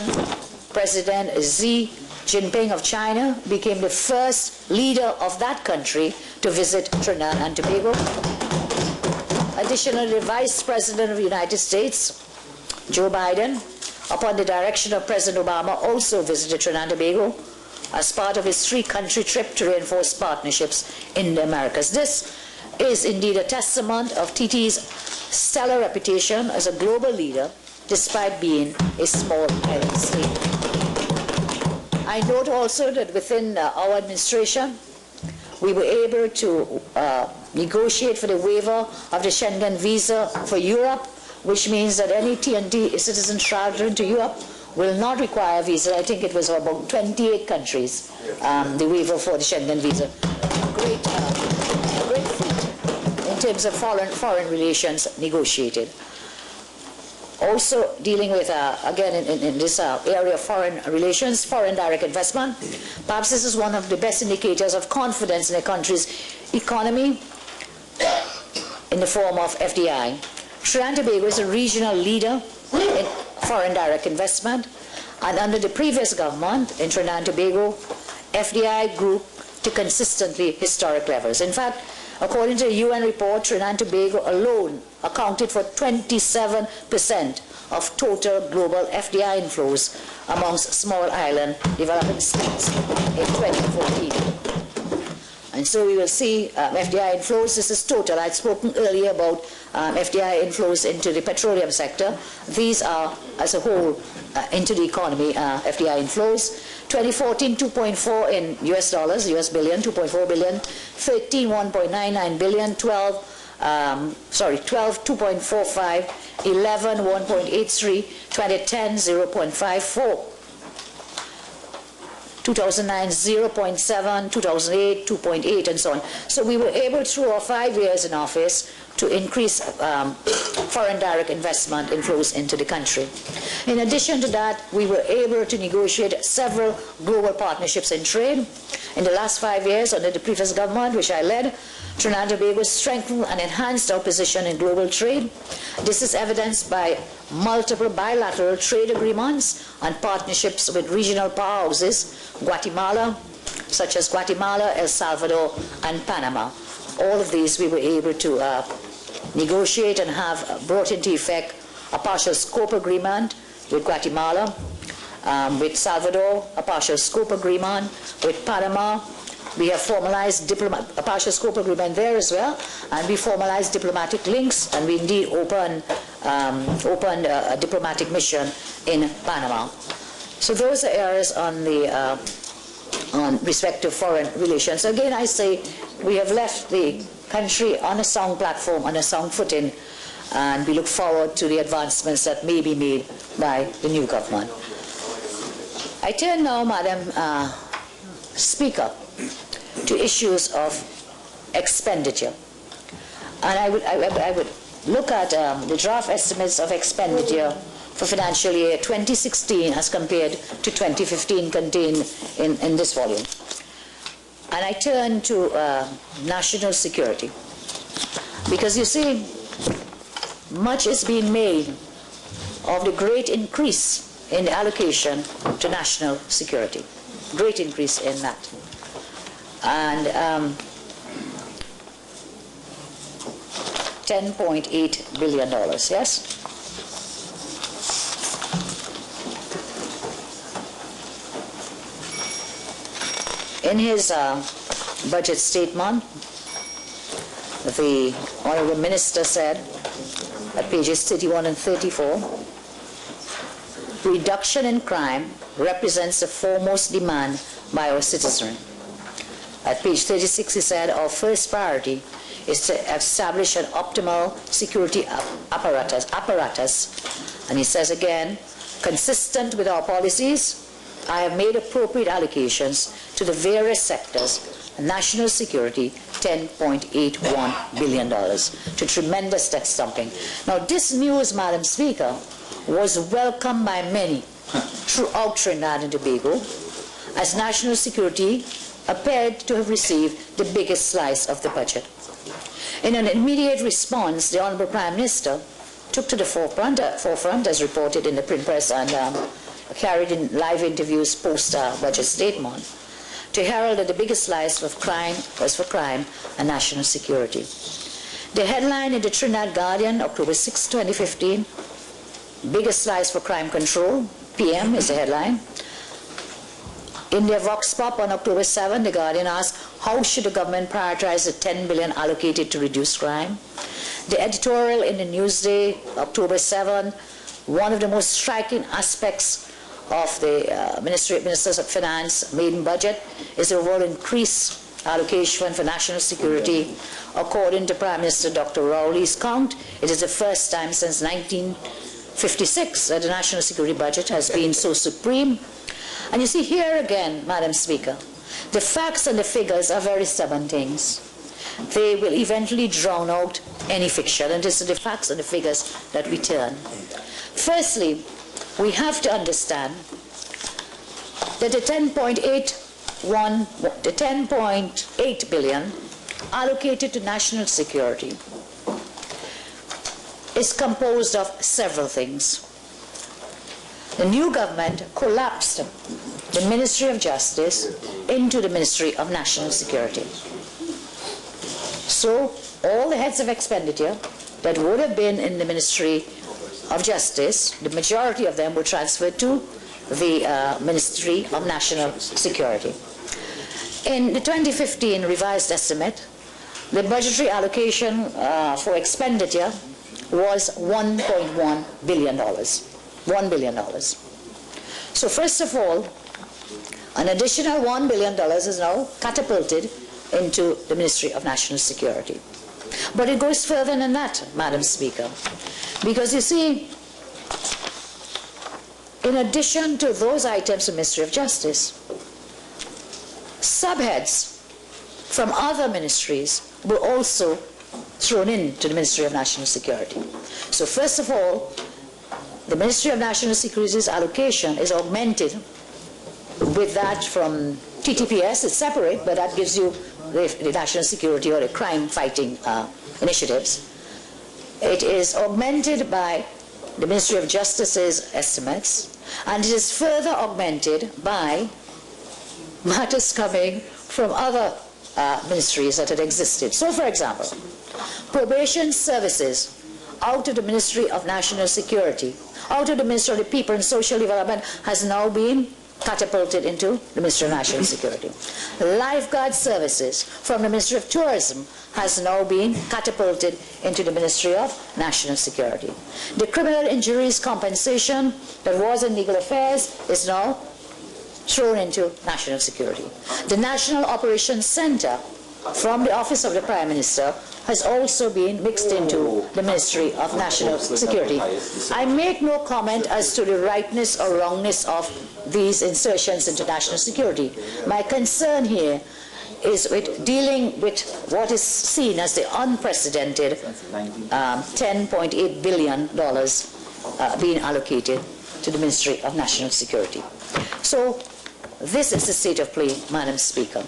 President Xi Jinping of China became the first leader of that country to visit Trinidad and Tobago. Additionally, the Vice President of the United States, Joe Biden, upon the direction of President Obama, also visited Trinidad and Tobago as part of his three-country trip to reinforce partnerships in the Americas. This is indeed a testament of TT's stellar reputation as a global leader, despite being a small island state. I note also that within our administration, we were able to negotiate for the waiver of the Schengen visa for Europe, which means that any TNT citizen traveling to Europe will not require a visa. I think it was about 28 countries, the waiver for the Schengen visa. Great feat in terms of foreign relations negotiated. Also dealing with, again, in this area of foreign relations, foreign direct investment, perhaps this is one of the best indicators of confidence in a country's economy in the form of FDI. Trinidad and Tobago is a regional leader in foreign direct investment, and under the previous government in Trinidad and Tobago, FDI grew to consistently historic levels. In fact, according to a UN report, Trinidad and Tobago alone accounted for 27% of total global FDI inflows amongst small island developing states in 2014. And so we will see FDI inflows. This is total. I'd spoken earlier about FDI inflows into the petroleum sector. These are, as a whole, into the economy, FDI inflows. 2014, 2.4 in US dollars, US billion, 2.4 billion. 13, 1.99 billion. 12, 2.45. 11, 1.83. 2010, 0.54. 2009, 0.7, 2008, 2.8, and so on. So we were able, through our 5 years in office, to increase foreign direct investment inflows into the country. In addition to that, we were able to negotiate several global partnerships in trade. In the last 5 years, under the previous government, which I led, Trinidad and Tobago strengthened and enhanced our position in global trade. This is evidenced by multiple bilateral trade agreements and partnerships with regional powerhouses, Guatemala, such as Guatemala, El Salvador, and Panama. All of these we were able to negotiate and have brought into effect a partial scope agreement with Guatemala, with Salvador, a partial scope agreement with Panama. We have formalized a partial scope agreement there as well, and we formalized diplomatic links, and we indeed opened a diplomatic mission in Panama. So those are areas on the on respect to foreign relations. Again, I say we have left the country on a sound platform, on a sound footing, and we look forward to the advancements that may be made by the new government. I turn now, Madam Speaker, to issues of expenditure. And I would look at the draft estimates of expenditure for financial year 2016 as compared to 2015 contained in this volume. And I turn to national security. Because you see, much is being made of the great increase in the allocation to national security. Great increase in that. And $10.8 billion, yes? In his budget statement, the Honourable Minister said at pages 31 and 34, reduction in crime represents the foremost demand by our citizenry. At page 36 he said, our first priority is to establish an optimal security apparatus. And he says again, consistent with our policies, I have made appropriate allocations to the various sectors. National security, $10.81 billion, to tremendous debt stumping. Now this news, Madam Speaker, was welcomed by many throughout Trinidad and Tobago, as national security appeared to have received the biggest slice of the budget. In an immediate response, the Honourable Prime Minister took to the forefront as reported in the print press and carried in live interviews post-budget statement, to herald that the biggest slice of crime was for crime and national security. The headline in the Trinidad Guardian, October 6, 2015, biggest slice for crime control, PM is the headline. In their Vox Pop on October 7, the Guardian asked, how should the government prioritize the $10 billion allocated to reduce crime? The editorial in the Newsday, October 7, one of the most striking aspects of the Ministers of Finance maiden budget is the overall increased allocation for national security. According to Prime Minister Dr. Rowley's count, it is the first time since 1956 that the national security budget has been so supreme. And you see here again, Madam Speaker, the facts and the figures are very stubborn things. They will eventually drown out any fiction, and this is the facts and the figures that we turn. Firstly, we have to understand that the 10.8 billion allocated to national security is composed of several things. The new government collapsed the Ministry of Justice into the Ministry of National Security. So all the heads of expenditure that would have been in the Ministry of Justice, the majority of them were transferred to the Ministry of National Security. In the 2015 revised estimate, the budgetary allocation for expenditure was $1.1 billion. $1 billion. So first of all, an additional $1 billion is now catapulted into the Ministry of National Security. But it goes further than that, Madam Speaker. Because you see, in addition to those items of Ministry of Justice, subheads from other ministries were also thrown into the Ministry of National Security. So first of all, the Ministry of National Security's allocation is augmented with that from TTPS. It's separate, but that gives you the national security or the crime-fighting initiatives. It is augmented by the Ministry of Justice's estimates, and it is further augmented by matters coming from other ministries that had existed. So, for example, probation services out of the Ministry of National Security, out of the Ministry of the People and Social Development, has now been catapulted into the Ministry of National Security. Lifeguard services from the Ministry of Tourism has now been catapulted into the Ministry of National Security. The criminal injuries compensation that was in legal affairs is now thrown into national security. The National Operations Center from the Office of the Prime Minister has also been mixed into the Ministry of National Security. I make no comment as to the rightness or wrongness of these insertions into national security. My concern here is with dealing with what is seen as the unprecedented $10.8 billion being allocated to the Ministry of National Security. So this is the state of play, Madam Speaker.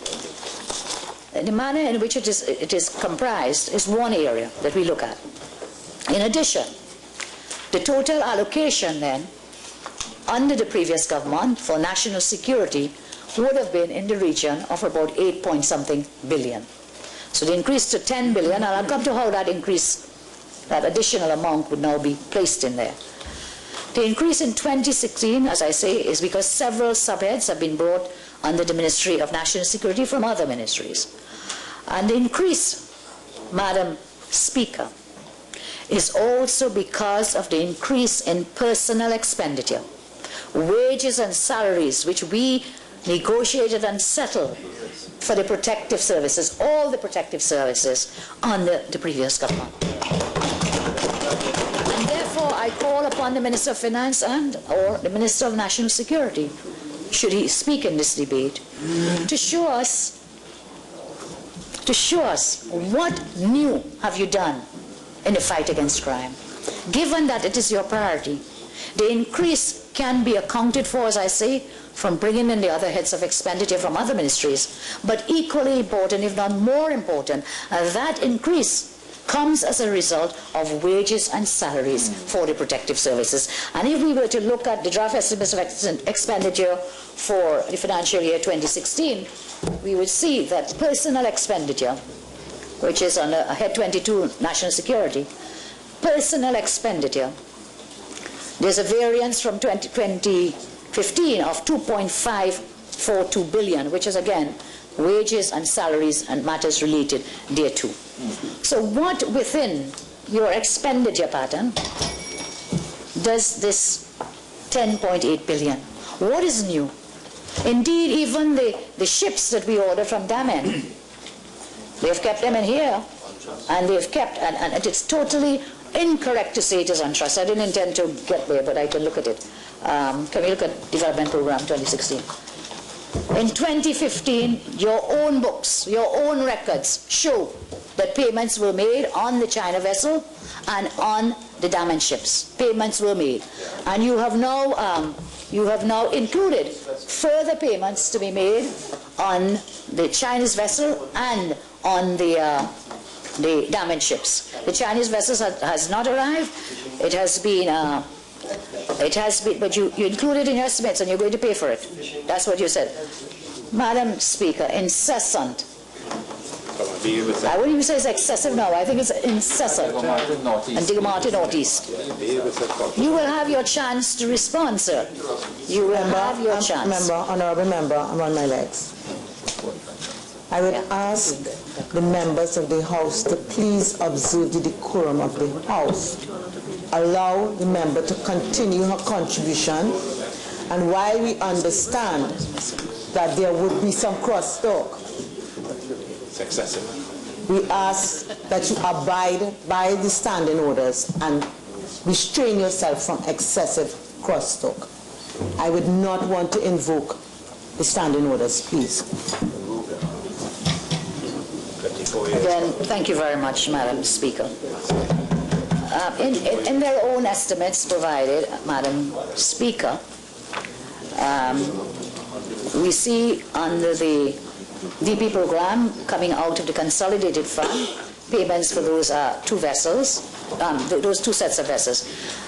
The manner in which it is comprised is one area that we look at. In addition, the total allocation then under the previous government for national security would have been in the region of about 8-point-something billion. So the increase to 10 billion, and I'll come to how that increase, that additional amount would now be placed in there. The increase in 2016, as I say, is because several subheads have been brought under the Ministry of National Security from other ministries. And the increase, Madam Speaker, is also because of the increase in personnel expenditure, wages and salaries which we negotiated and settled for the protective services, all the protective services under the previous government. And therefore I call upon the Minister of Finance or the Minister of National Security, should he speak in this debate, to show us what new have you done in the fight against crime. Given that it is your priority, the increase can be accounted for, as I say, from bringing in the other heads of expenditure from other ministries, but equally important, if not more important, that increase comes as a result of wages and salaries for the protective services. And if we were to look at the draft estimates of expenditure for the financial year 2016, we would see that personal expenditure, which is on head 22, National Security, personal expenditure, there's a variance from 2015 of 2.542 billion, which is again wages and salaries and matters related thereto. So what within your expenditure pattern does this 10.8 billion? What is new? Indeed, even the ships that we order from Damen, they've kept them in here, and they've kept, and it's totally incorrect to say it is on trust. I didn't intend to get there, but I can look at it. Can we look at Development Program 2016? In 2015, your own books, your own records show that payments were made on the China vessel and on the Damen ships. Payments were made. And you have now included further payments to be made on the Chinese vessel and on the Damen ships. The Chinese vessels has not arrived. It has been, but you included in your estimates and you're going to pay for it. That's what you said. Madam Speaker, incessant. I wouldn't even say it's excessive now. I think it's incessant. And Digomati Northeast. You will have your chance to respond, sir. You will have your chance. Honourable member, I'm on my legs. I would ask the members of the House to please observe the decorum of the House. Allow the member to continue her contribution, and while we understand that there would be some crosstalk, It's excessive. we ask that you abide by the standing orders and restrain yourself from excessive crosstalk. I would not want to invoke the standing orders, please. Again, thank you very much, Madam Speaker. In their own estimates provided, Madam Speaker, we see under the DP program coming out of the consolidated fund payments for those two vessels, those two sets of vessels.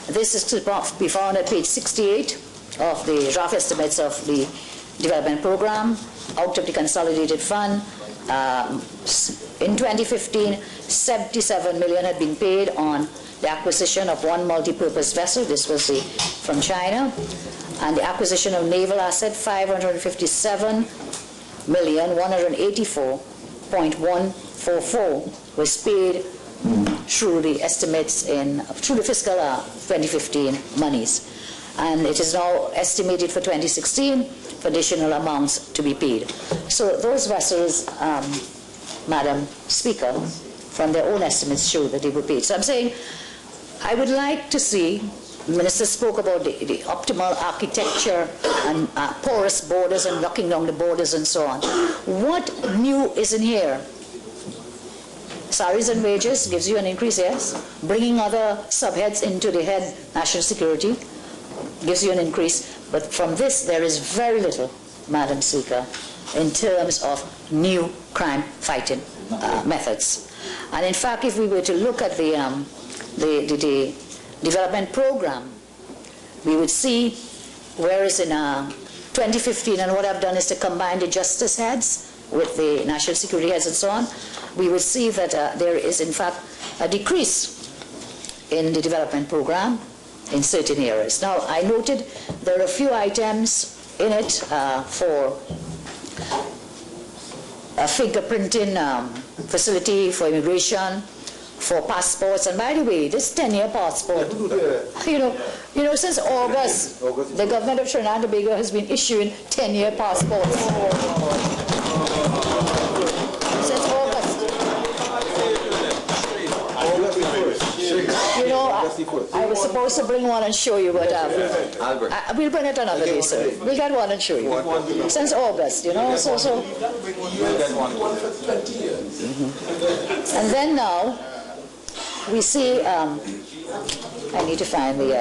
This is to be found at page 68 of the draft estimates of the development program. Out of the consolidated fund, in 2015, 77 million had been paid on the acquisition of one multi-purpose vessel. This was from China. And the acquisition of naval asset, 557,184.144 was paid through the estimates through the fiscal 2015 monies. And it is now estimated for 2016 for additional amounts to be paid. So those vessels, Madam Speaker, from their own estimates show that they were paid. So I'm saying I would like to see, the Minister spoke about the optimal architecture and porous borders and locking down the borders and so on. What new is in here? Salaries and wages gives you an increase, yes. Bringing other subheads into the head, national security, gives you an increase. But from this, there is very little, Madam Speaker, in terms of new crime fighting methods. And in fact, if we were to look at the development program, we would see, whereas in 2015, and what I've done is to combine the justice heads with the national security heads and so on, we would see that there is in fact a decrease in the development program in certain areas. Now, I noted there are a few items in it for a fingerprinting facility for immigration, for passports, and by the way, this 10-year passport, you know, since August, the government of Trinidad and Tobago has been issuing 10-year passports. Since August. You know, I was supposed to bring one and show you, but we'll bring it another day, sir. We'll get one and show you. Since August, you know, so. And then now, we see, I need to find the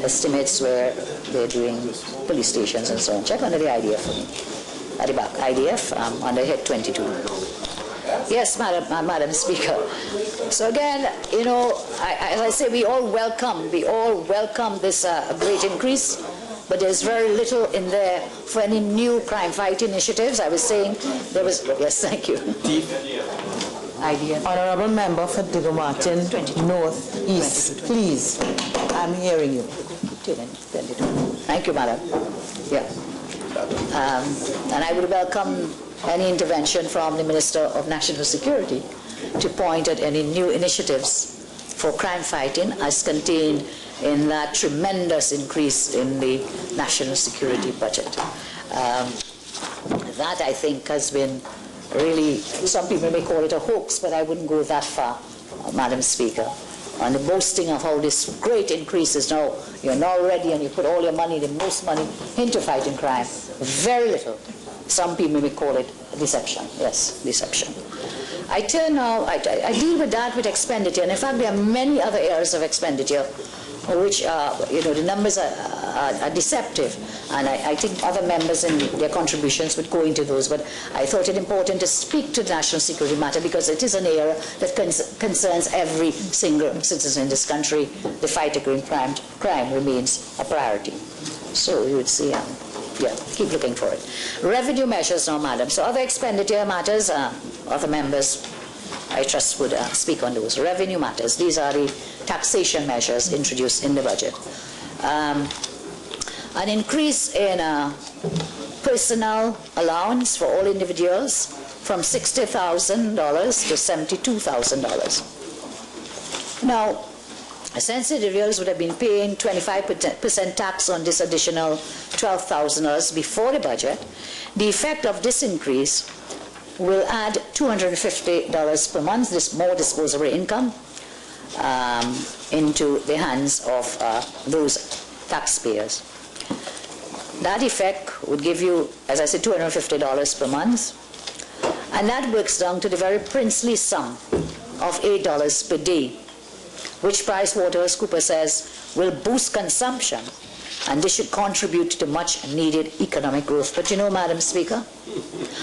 estimates where they're doing police stations and so on. Check under the IDF for me. At the back, IDF, under head 22. Yes, Madam Speaker. So again, you know, as I say, we all welcome this great increase, but there's very little in there for any new crime fight initiatives. I was saying there was, yes, thank you. Honourable Member for Digger Martin, North East, please. I'm hearing you. Thank you, Madam. Yeah. And I would welcome any intervention from the Minister of National Security to point at any new initiatives for crime fighting as contained in that tremendous increase in the national security budget. That, I think, has been really, some people may call it a hoax, but I wouldn't go that far, Madam Speaker. And the boasting of how this great increase is now, you're now ready and you put all your money, the most money, into fighting crime. Very little. Some people may call it deception. Yes, deception. I turn now, I deal with that with expenditure, and in fact there are many other areas of expenditure which you know, the numbers are deceptive, and I think other members in their contributions would go into those, but I thought it important to speak to the national security matter because it is an area that concerns every single citizen in this country. The fight against crime remains a priority. So you would see, yeah, keep looking for it. Revenue measures now, Madam. So other expenditure matters, other members, I trust, would speak on those. Revenue matters. These are the taxation measures introduced in the budget. An increase in personal allowance for all individuals from $60,000 to $72,000. Now, since individuals would have been paying 25% tax on this additional $12,000 before the budget, the effect of this increase will add $250 per month, this more disposable income, into the hands of those taxpayers. That effect would give you, as I said, $250 per month, and that works down to the very princely sum of $8 per day, which PricewaterhouseCoopers says will boost consumption, and this should contribute to much needed economic growth. But you know, Madam Speaker,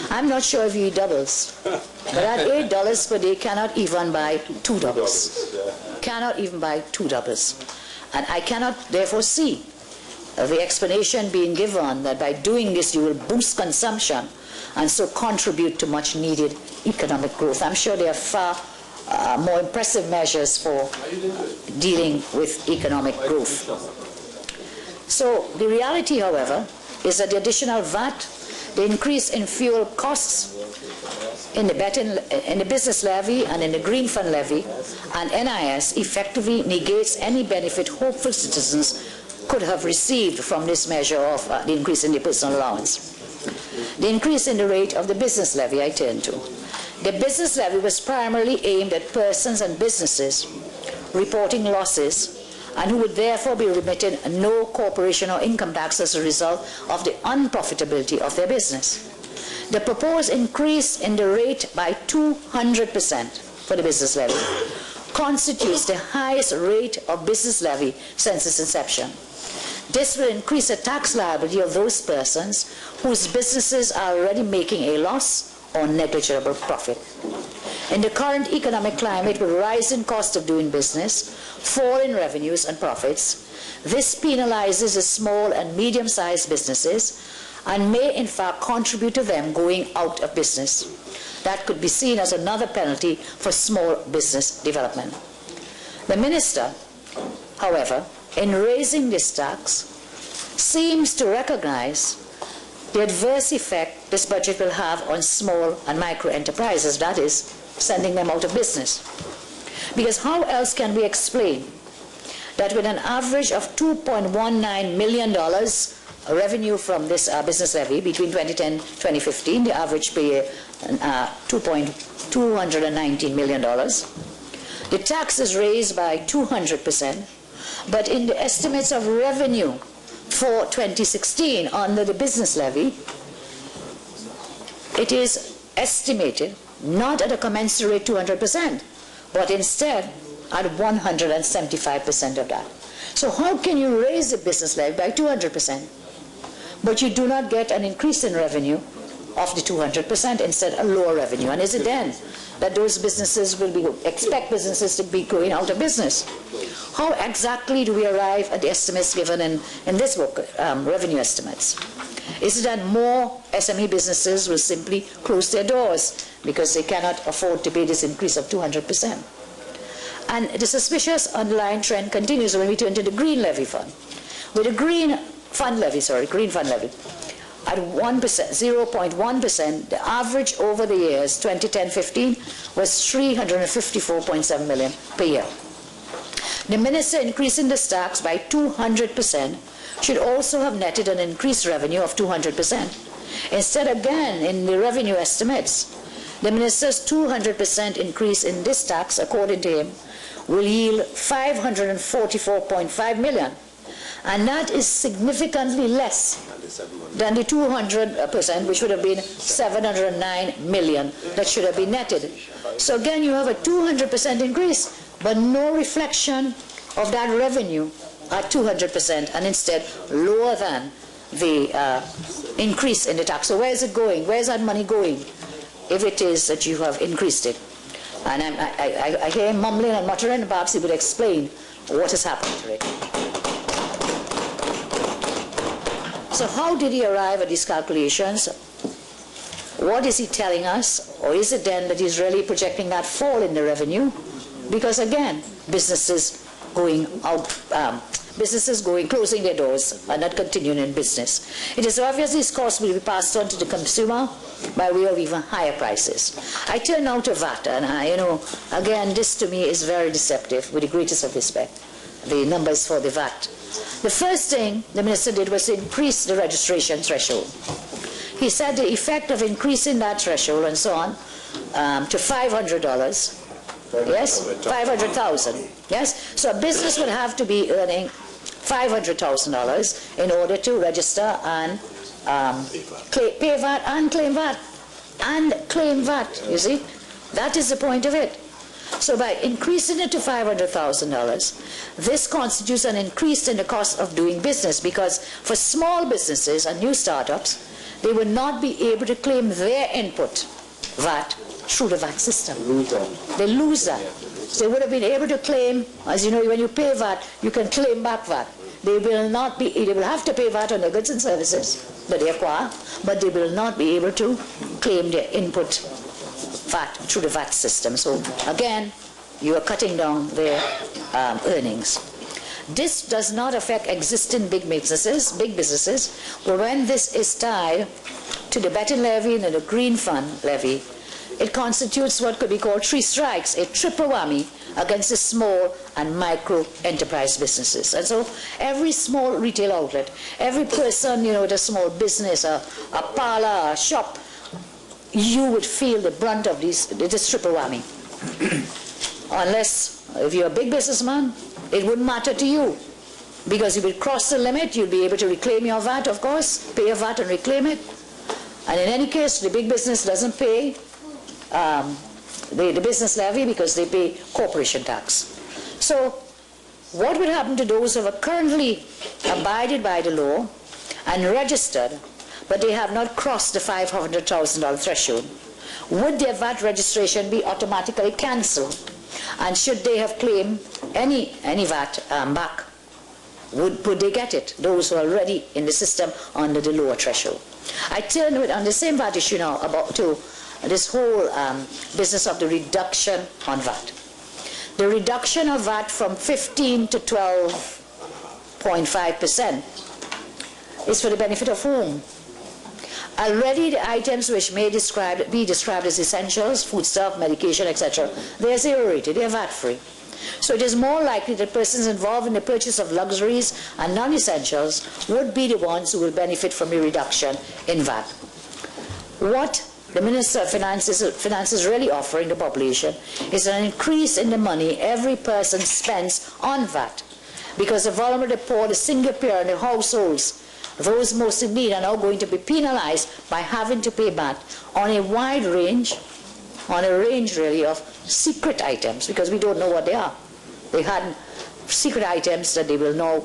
I'm not sure if you eat doubles, but that $8 per day cannot even buy two doubles. Cannot even buy two doubles. And I cannot therefore see the explanation being given that by doing this you will boost consumption and so contribute to much needed economic growth. I'm sure there are far more impressive measures for dealing with economic growth. So the reality, however, is that the additional VAT, the increase in fuel costs, in the business levy and in the green fund levy and NIS effectively negates any benefit hopeful citizens could have received from this measure of the increase in the personal allowance. The increase in the rate of the business levy I turn to. The business levy was primarily aimed at persons and businesses reporting losses and who would therefore be remitting no corporation or income tax as a result of the unprofitability of their business. The proposed increase in the rate by 200% for the business levy constitutes the highest rate of business levy since its inception. This will increase the tax liability of those persons whose businesses are already making a loss or negligible profit. In the current economic climate with rising cost of doing business, fall in revenues and profits, this penalizes the small and medium-sized businesses and may in fact contribute to them going out of business. That could be seen as another penalty for small business development. The minister, however, in raising this tax, seems to recognize the adverse effect this budget will have on small and micro enterprises, that is, sending them out of business. Because how else can we explain that with an average of $2.19 million revenue from this business levy between 2010 and 2015, the average per year $219 million. The tax is raised by 200%, but in the estimates of revenue for 2016 under the business levy, it is estimated not at a commensurate 200%, but instead at 175% of that. So how can you raise the business levy by 200%? But you do not get an increase in revenue of the 200%, instead a lower revenue. And is it then that those businesses expect businesses to be going out of business? How exactly do we arrive at the estimates given in this book, revenue estimates? Is it that more SME businesses will simply close their doors because they cannot afford to pay this increase of 200%? And the suspicious underlying trend continues when we turn to the green levy fund. With the green fund levy, at 0.1%, the average over the years 2010-15 was $354.7 million per year. The minister increasing the tax by 200% should also have netted an increased revenue of 200%. Instead, again, in the revenue estimates, the minister's 200% increase in this tax, according to him, will yield $544.5 million. And that is significantly less than the 200%, which would have been $709 million that should have been netted. So again, you have a 200% increase, but no reflection of that revenue at 200%, and instead lower than the increase in the tax. So where is it going? Where is that money going if it is that you have increased it? And I hear him mumbling and muttering, and perhaps he would explain what has happened to it. So how did he arrive at these calculations? What is he telling us? Or is it then that he's really projecting that fall in the revenue? Because again, businesses going out, closing their doors and not continuing in business. It is obvious these costs will be passed on to the consumer by way of even higher prices. I turn now to VAT, and again, this to me is very deceptive, with the greatest of respect, the numbers for the VAT. The first thing the minister did was to increase the registration threshold. He said the effect of increasing that threshold and so on to $500, yes, 500,000, yes. So a business would have to be earning $500,000 in order to register and pay VAT and claim VAT. And claim VAT, you see? That is the point of it. So by increasing it to $500,000, this constitutes an increase in the cost of doing business, because for small businesses and new startups, they will not be able to claim their input VAT through the VAT system. They lose that. So they would have been able to claim, as you know, when you pay VAT, you can claim back VAT. They will have to pay VAT on their goods and services that they acquire, but they will not be able to claim their input VAT through the VAT system. So again, you are cutting down their earnings. This does not affect existing big businesses, but when this is tied to the betting levy and the green fund levy, it constitutes what could be called three strikes, a triple whammy against the small and micro enterprise businesses. And so every small retail outlet, every person, with a small business, a parlor, a shop, you would feel the brunt of this triple whammy. Unless, if you're a big businessman, it wouldn't matter to you, because you would cross the limit, you'll be able to reclaim your VAT, of course, pay your VAT and reclaim it. And in any case, the big business doesn't pay the business levy because they pay corporation tax. So what would happen to those who have currently abided by the law and registered, but they have not crossed the $500,000 threshold? Would their VAT registration be automatically cancelled? And should they have claimed any VAT back, would they get it, those who are already in the system under the lower threshold? I turn on the same VAT issue now to this whole business of the reduction on VAT. The reduction of VAT from 15 to 12.5% is for the benefit of whom? Already the items which may be described as essentials, foodstuff, medication, etc., they are zero rated, they are VAT free. So it is more likely that persons involved in the purchase of luxuries and non-essentials would be the ones who will benefit from the reduction in VAT. What the Minister of Finance is really offering the population is an increase in the money every person spends on VAT, because the vulnerable, the poor, the single parent, the households, those most in need are now going to be penalized by having to pay VAT on a wide range, really, of secret items, because we don't know what they are. They had secret items that they will now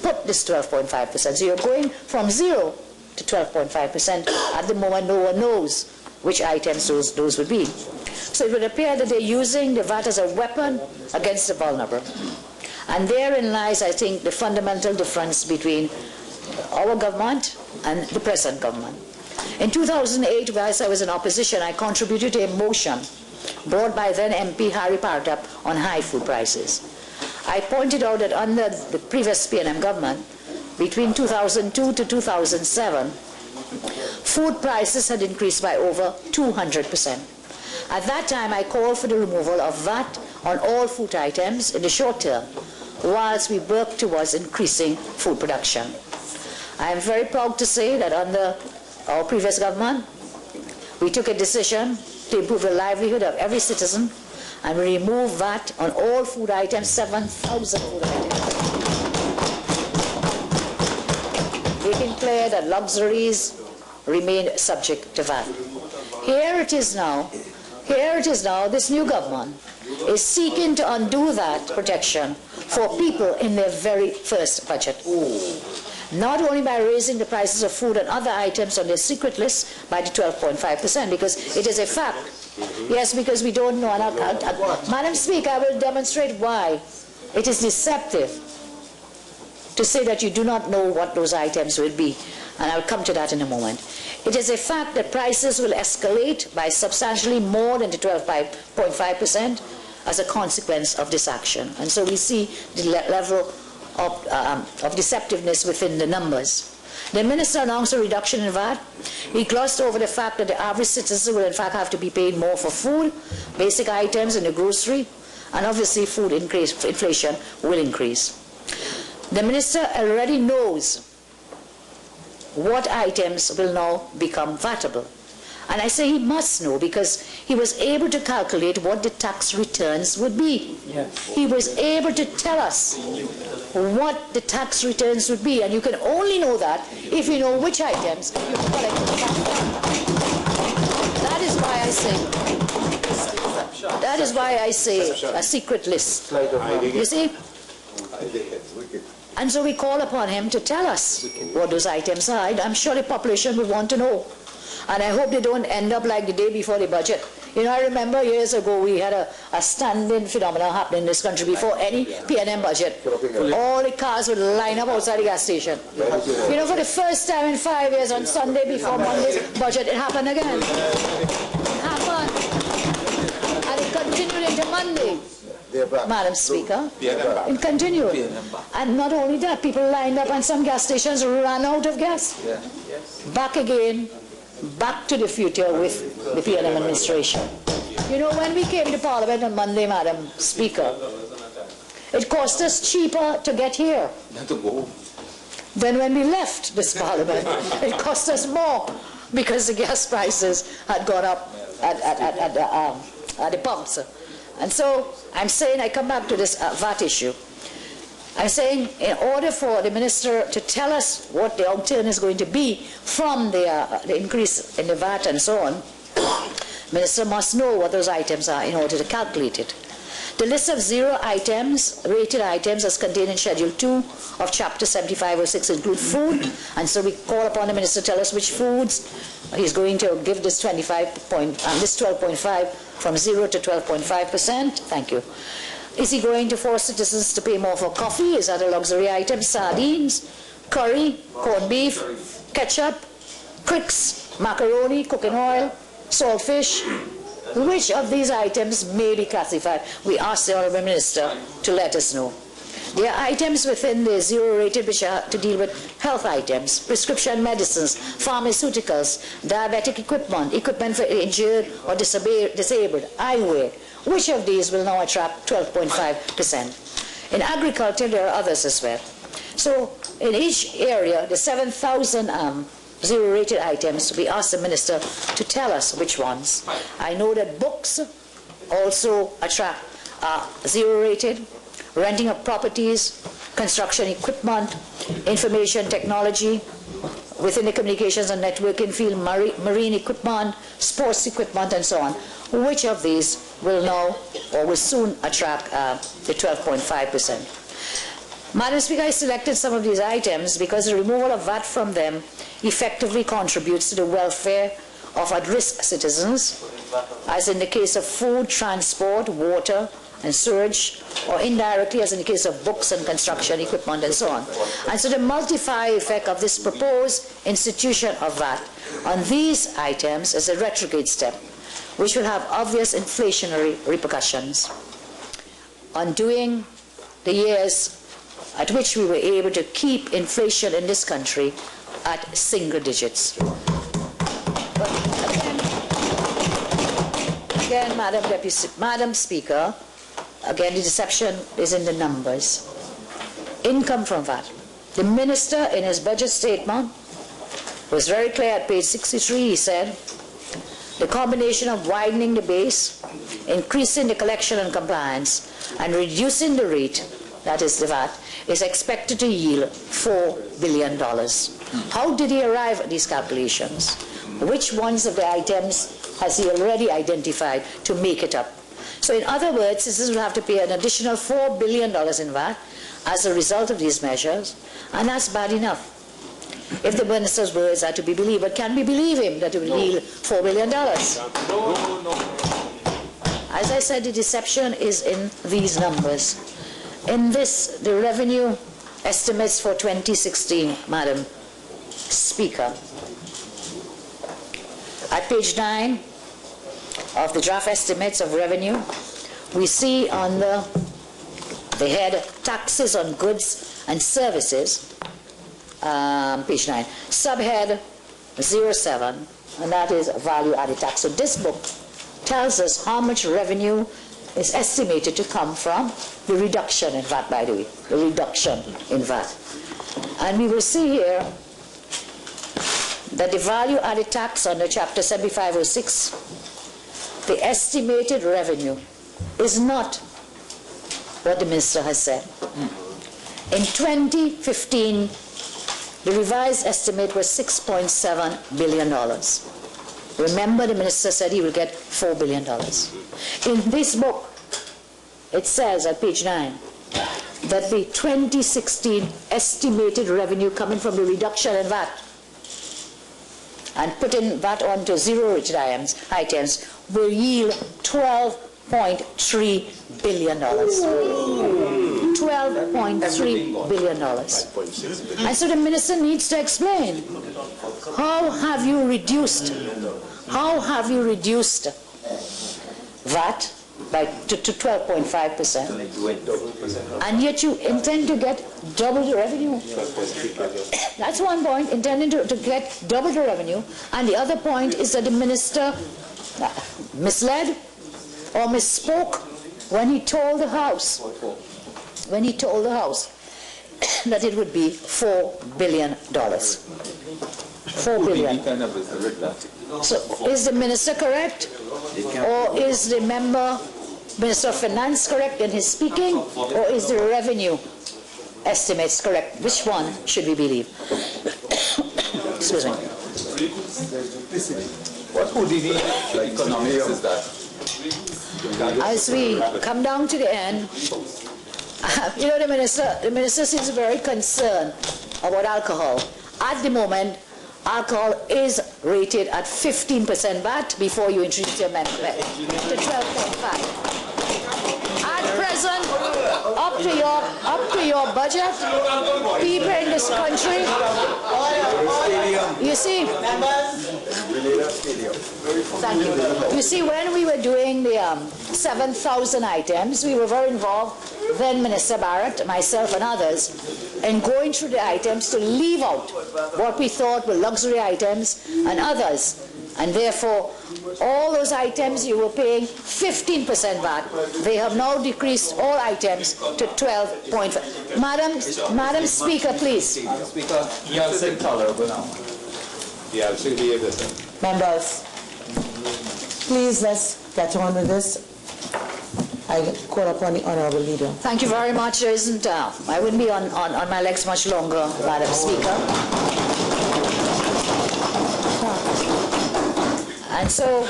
put this 12.5%. So you're going from 0 to 12.5%. At the moment, no one knows which items those would be. So it would appear that they're using the VAT as a weapon against the vulnerable. And therein lies, I think, the fundamental difference between our government and the present government. In 2008, whilst I was in opposition, I contributed to a motion brought by then MP Harry Partap on high food prices. I pointed out that under the previous PNM government, between 2002 to 2007, food prices had increased by over 200%. At that time, I called for the removal of VAT on all food items in the short term, whilst we worked towards increasing food production. I am very proud to say that under our previous government, we took a decision to improve the livelihood of every citizen, and we removed VAT on all food items, 7,000 food items, making clear that luxuries remain subject to VAT. Here it is now, this new government is seeking to undo that protection for people in their very first budget. Not only by raising the prices of food and other items on their secret list by the 12.5%, because it is a fact. Yes, because we don't know. Madam Speaker, I will demonstrate why it is deceptive to say that you do not know what those items will be. And I'll come to that in a moment. It is a fact that prices will escalate by substantially more than the 12.5% as a consequence of this action. And so we see the level of deceptiveness within the numbers. The minister announced a reduction in VAT. He glossed over the fact that the average citizen will in fact have to be paid more for food, basic items in the grocery, and obviously food inflation will increase. The minister already knows what items will now become VATable. And I say he must know because he was able to calculate what the tax returns would be. Yes. He was able to tell us what the tax returns would be, and you can only know that if you know which items you collect the tax. That is why I say a secret list. You see? And so we call upon him to tell us what those items are. I'm sure the population would want to know. And I hope they don't end up like the day before the budget. You know, I remember years ago we had a standing phenomenon happening in this country before any PNM budget. All the cars would line up outside the gas station. You know, for the first time in 5 years on Sunday before Monday's budget, it happened again. It happened. And it continued into Monday. Madam Speaker, PNM. and continue. And not only that, people lined up and some gas stations ran out of gas. Back again, back to the future with the PNM administration. You know, when we came to Parliament on Monday, Madam Speaker, it cost us cheaper to get here than when we left this Parliament. It cost us more because the gas prices had gone up at the pumps. And so I'm saying, I come back to this VAT issue. I'm saying, in order for the minister to tell us what the outturn is going to be from the increase in the VAT and so on, minister must know what those items are in order to calculate it. The list of zero items, rated items, as contained in Schedule 2 of Chapter 7506 include food, and so we call upon the minister to tell us which foods he's going to give this 12.5 from 0 to 12.5%. Thank you. Is he going to force citizens to pay more for coffee? Is that a luxury item? Sardines, curry, corned beef, ketchup, Cricks, macaroni, cooking oil, saltfish. Which of these items may be classified? We ask the Honourable Minister to let us know. There are items within the zero rated which are to deal with health items, prescription medicines, pharmaceuticals, diabetic equipment, equipment for injured or disabled, eyewear. Which of these will now attract 12.5%? In agriculture, there are others as well. So in each area, the 7,000 zero-rated items, we ask the minister to tell us which ones. I know that books also attract zero-rated, renting of properties, construction equipment, information technology, within the communications and networking field, marine equipment, sports equipment, and so on. Which of these will now or will soon attract the 12.5%? Madam Speaker, I selected some of these items because the removal of VAT from them effectively contributes to the welfare of at-risk citizens, as in the case of food, transport, water, and sewage, or indirectly as in the case of books and construction equipment and so on. And so the multiplier effect of this proposed institution of VAT on these items is a retrograde step, which will have obvious inflationary repercussions. Undoing the years at which we were able to keep inflation in this country at single digits. But again, Madam Speaker, again, the deception is in the numbers. Income from VAT. The minister, in his budget statement, was very clear at page 63. He said, the combination of widening the base, increasing the collection and compliance, and reducing the rate, that is the VAT, is expected to yield $4 billion. How did he arrive at these calculations? Which ones of the items has he already identified to make it up? So in other words, citizens will have to pay an additional $4 billion in VAT as a result of these measures, and that's bad enough. If the minister's words are to be believed, but can we believe him that it will yield $4 billion? No. As I said, the deception is in these numbers. In this, the revenue estimates for 2016, Madam Speaker. At page 9 of the draft estimates of revenue, we see on the head taxes on goods and services, page 9, subhead 07, and that is value-added tax. So this book tells us how much revenue is estimated to come from the reduction in VAT, by the way, the reduction in VAT. And we will see here that the value-added tax under Chapter 7506, the estimated revenue is not what the minister has said. In 2015, the revised estimate was $6.7 billion. Remember, the minister said he will get $4 billion. In this book, it says at page 9 that the 2016 estimated revenue coming from the reduction in VAT and putting VAT onto zero-rated items will yield $12.3 billion. $12.3 billion. And so the minister needs to explain, how have you reduced VAT to 12.5%. And yet you intend to get double the revenue. That's one point, intending to get double the revenue. And the other point is that the minister misled or misspoke when he told the House, that it would be $4 billion. $4 billion. So is the minister correct? Or is the Minister of Finance correct in his speaking? Or is the revenue estimates correct? Which one should we believe? Excuse me. What Houdini economics is that? As we come down to the end, you know, the minister seems very concerned about alcohol. At the moment, alcohol is rated at 15% VAT before you introduce your amendment to 12.5. At present, up to your budget, people in this country, you see, thank you. You see, when we were doing the 7,000 items, we were very involved, then Minister Barrett, myself and others, in going through the items to leave out what we thought were luxury items and others. And therefore, all those items you were paying 15% VAT. They have now decreased all items to 12.5. Madam Speaker, please. Madam Speaker, you are saying tolerable now. Yeah, I should be able to. Members, please let's get on with this. I call upon the Honourable Leader. Thank you very much. There isn't, I wouldn't be on my legs much longer, Madam Speaker. And so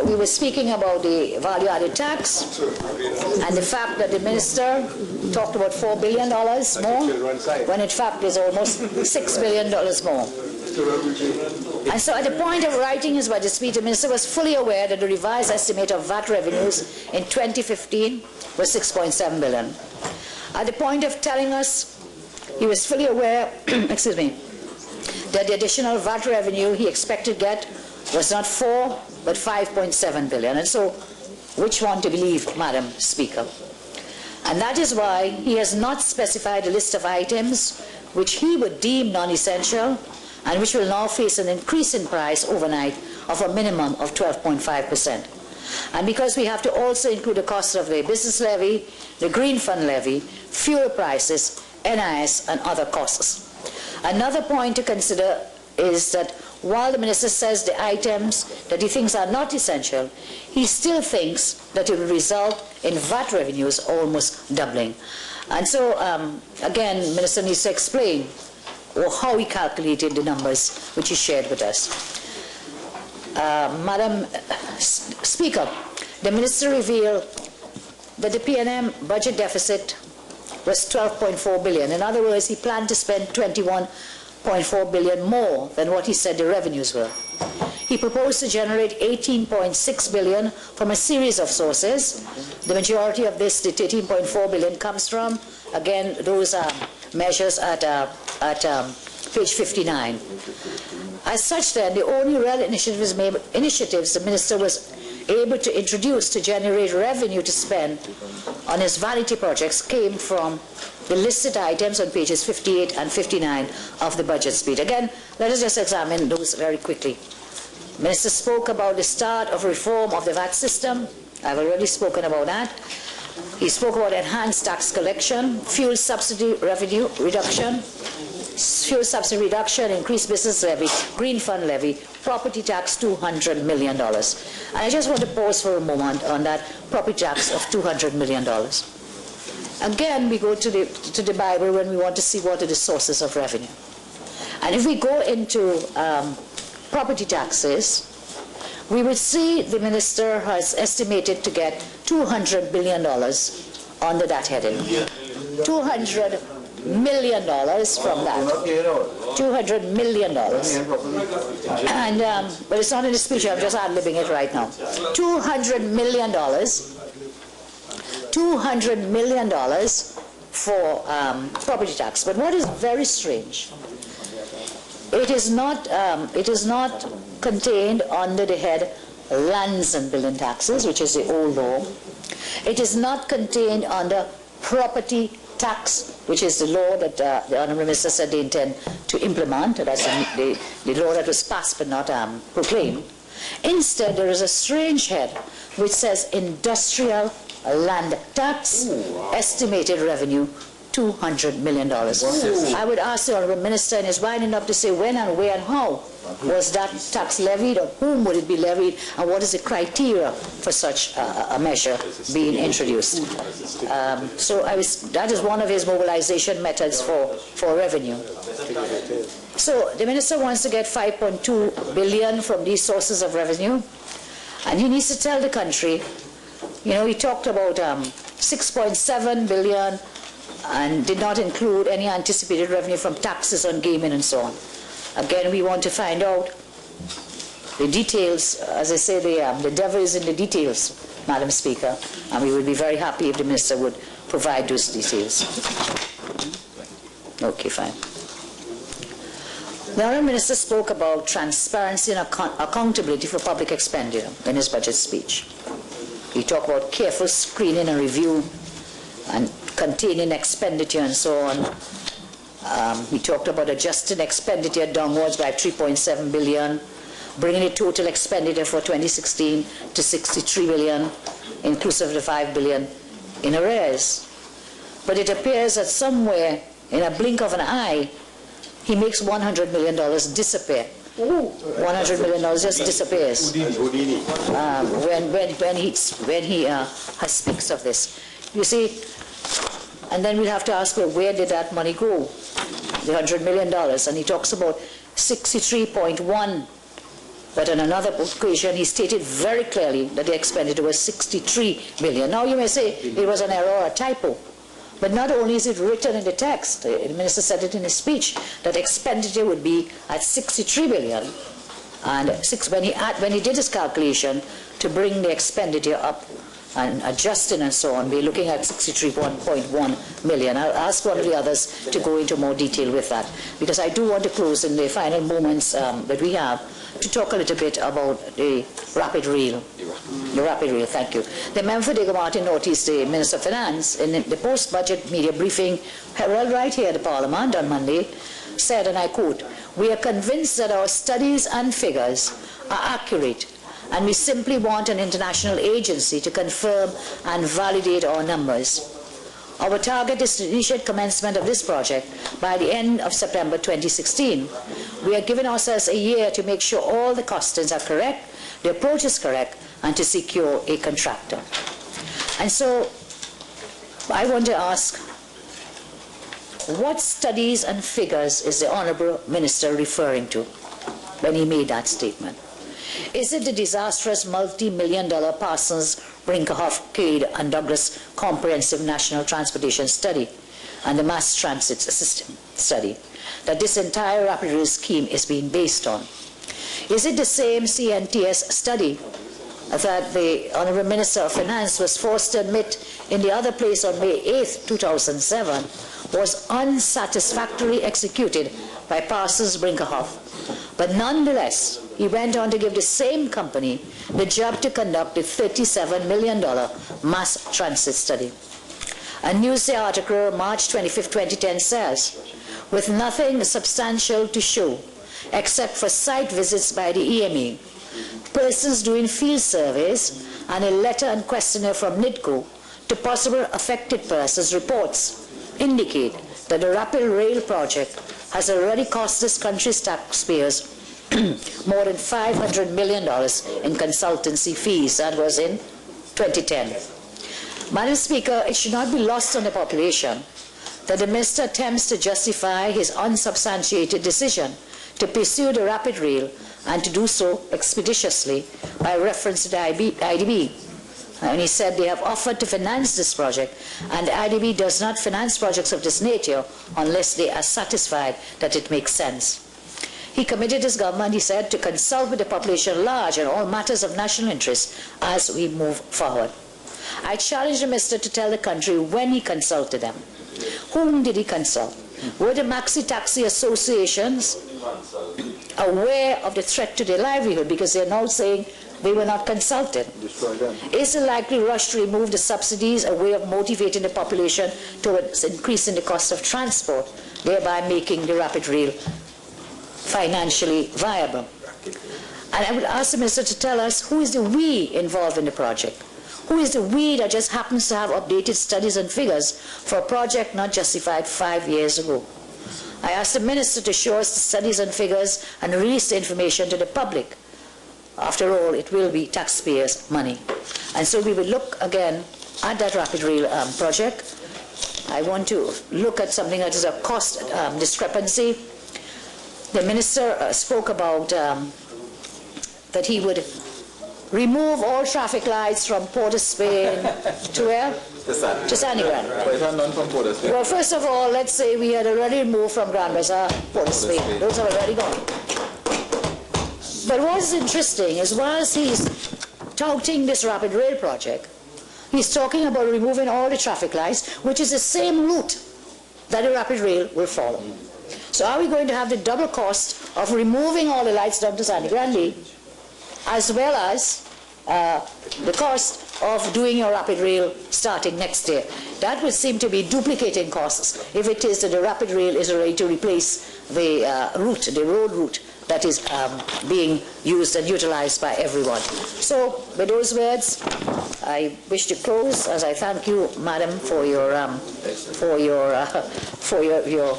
we were speaking about the value-added tax and the fact that the minister talked about $4 billion more, when in fact there's almost $6 billion more. And so at the point of writing his budget speech, the minister was fully aware that the revised estimate of VAT revenues in 2015 was $6.7 billion. At the point of telling us, he was fully aware, excuse me, that the additional VAT revenue he expected to get was not 4 but 5.7 billion. And so, which one to believe, Madam Speaker? And that is why he has not specified a list of items which he would deem non-essential and which will now face an increase in price overnight of a minimum of 12.5%. And because we have to also include the cost of the business levy, the green fund levy, fuel prices, NIS, and other costs. Another point to consider is that while the minister says the items that he thinks are not essential, he still thinks that it will result in VAT revenues almost doubling. And so, again, the minister needs to explain how he calculated the numbers which he shared with us. Madam Speaker, the minister revealed that the P&M budget deficit was 12.4 billion. In other words, he planned to spend 21.4 billion more than what he said the revenues were. He proposed to generate 18.6 billion from a series of sources. The majority of this, the 13.4 billion, comes from, again, those measures at page 59. As such, then, the only real initiatives the minister was able to introduce to generate revenue to spend on his vanity projects came from the listed items on pages 58 and 59 of the budget speech. Again, let us just examine those very quickly. The minister spoke about the start of reform of the VAT system. I've already spoken about that. He spoke about enhanced tax collection, fuel subsidy revenue reduction, increased business levy, green fund levy, property tax $200 million. And I just want to pause for a moment on that property tax of $200 million. Again, we go to the Bible when we want to see what are the sources of revenue. And if we go into property taxes, we would see the minister has estimated to get $200 billion under that heading. $200 million from that. $200 million. And, but it's not in the speech, I'm just ad-libbing it right now. $200 million. $200 million for property tax. But what is very strange, it is not contained under the head lands and building taxes, which is the old law. It is not contained under property tax, which is the law that the Honourable Minister said they intend to implement. That's the law that was passed but not proclaimed. Instead, there is a strange head which says industrial land tax, estimated revenue $200 million. I would ask the Honourable Minister, and is winding up to say when and where and how was that tax levied, or whom would it be levied, and what is the criteria for such a measure being introduced. That is one of his mobilization methods for revenue. So the Minister wants to get 5.2 billion from these sources of revenue, and he needs to tell the country, you know, he talked about 6.7 billion and did not include any anticipated revenue from taxes on gaming and so on. Again, we want to find out the details. As I say, the devil is in the details, Madam Speaker, and we would be very happy if the Minister would provide those details. Okay, fine. The Honourable Minister spoke about transparency and accountability for public expenditure in his budget speech. He talked about careful screening and review and containing expenditure and so on. He talked about adjusting expenditure downwards by 3.7 billion, bringing the total expenditure for 2016 to 63 billion, inclusive of the 5 billion in arrears. But it appears that somewhere, in a blink of an eye, he makes $100 million disappear. $100 million just disappears when he speaks of this. You see, and then we'll have to ask, well, where did that money go? The $100 million. And he talks about 63.1. But on another occasion, he stated very clearly that the expenditure was 63 million. Now you may say it was an error or a typo. But not only is it written in the text, the Minister said it in his speech, that expenditure would be at 63 billion. And when he did his calculation to bring the expenditure up and adjusting and so on, we're looking at 63.1 million. I'll ask one of the others to go into more detail with that, because I do want to close in the final moments that we have to talk a little bit about the rapid rail. The rapid rail, thank you. The member for Diego Martin noticed the Minister of Finance in the post-budget media briefing held right here at the Parliament on Monday said, and I quote, "We are convinced that our studies and figures are accurate, and we simply want an international agency to confirm and validate our numbers. Our target is to initiate commencement of this project by the end of September 2016. We are giving ourselves a year to make sure all the costings are correct, the approach is correct, and to secure a contractor." And so I want to ask, what studies and figures is the Honourable Minister referring to when he made that statement? Is it the disastrous multi-million-dollar Parsons-Brinckerhoff-Cade and Douglas Comprehensive National Transportation Study and the Mass Transit System Study that this entire rapid rail scheme is being based on? Is it the same CNTS study that the Honourable Minister of Finance was forced to admit in the other place on May 8, 2007 was unsatisfactorily executed by Parsons-Brinckerhoff? But nonetheless, he went on to give the same company the job to conduct the $37 million mass transit study. A Newsday article, March 25, 2010 says, with nothing substantial to show except for site visits by the EMA, persons doing field surveys, and a letter and questionnaire from NIDCO to possible affected persons, reports indicate that the rapid rail project has already cost this country's taxpayers more than $500 million in consultancy fees. That was in 2010. Madam Speaker, it should not be lost on the population that the Minister attempts to justify his unsubstantiated decision to pursue the rapid rail and to do so expeditiously by reference to the IDB. And he said they have offered to finance this project, and the IDB does not finance projects of this nature unless they are satisfied that it makes sense. He committed his government, he said, to consult with the population at large on all matters of national interest as we move forward. I challenge the Minister to tell the country when he consulted them. Whom did he consult? Were the maxi-taxi associations aware of the threat to their livelihood? Because they're now saying they were not consulted. Destroy them. Is the likely rush to remove the subsidies a way of motivating the population towards increasing the cost of transport, thereby making the rapid rail financially viable? And I would ask the Minister to tell us who is the we involved in the project. Who is the we that just happens to have updated studies and figures for a project not justified 5 years ago? I asked the Minister to show us the studies and figures and release the information to the public. After all, it will be taxpayers' money. And so we will look again at that rapid rail project. I want to look at something that is a cost discrepancy. The Minister spoke about that he would remove all traffic lights from Port of Spain to where? To Sanibran. But it had none from Port of Spain. Well, first of all, let's say we had already removed from Grand Bazaar, Port of Spain. Those are already gone. But what's interesting is whilst he's touting this rapid rail project, he's talking about removing all the traffic lights, which is the same route that the rapid rail will follow. So are we going to have the double cost of removing all the lights down to Sani Grande, as well as the cost of doing your rapid rail starting next year? That would seem to be duplicating costs if it is that the rapid rail is ready to replace the route, the road route that is being used and utilized by everyone. So with those words, I wish to close as I thank you, Madam, for your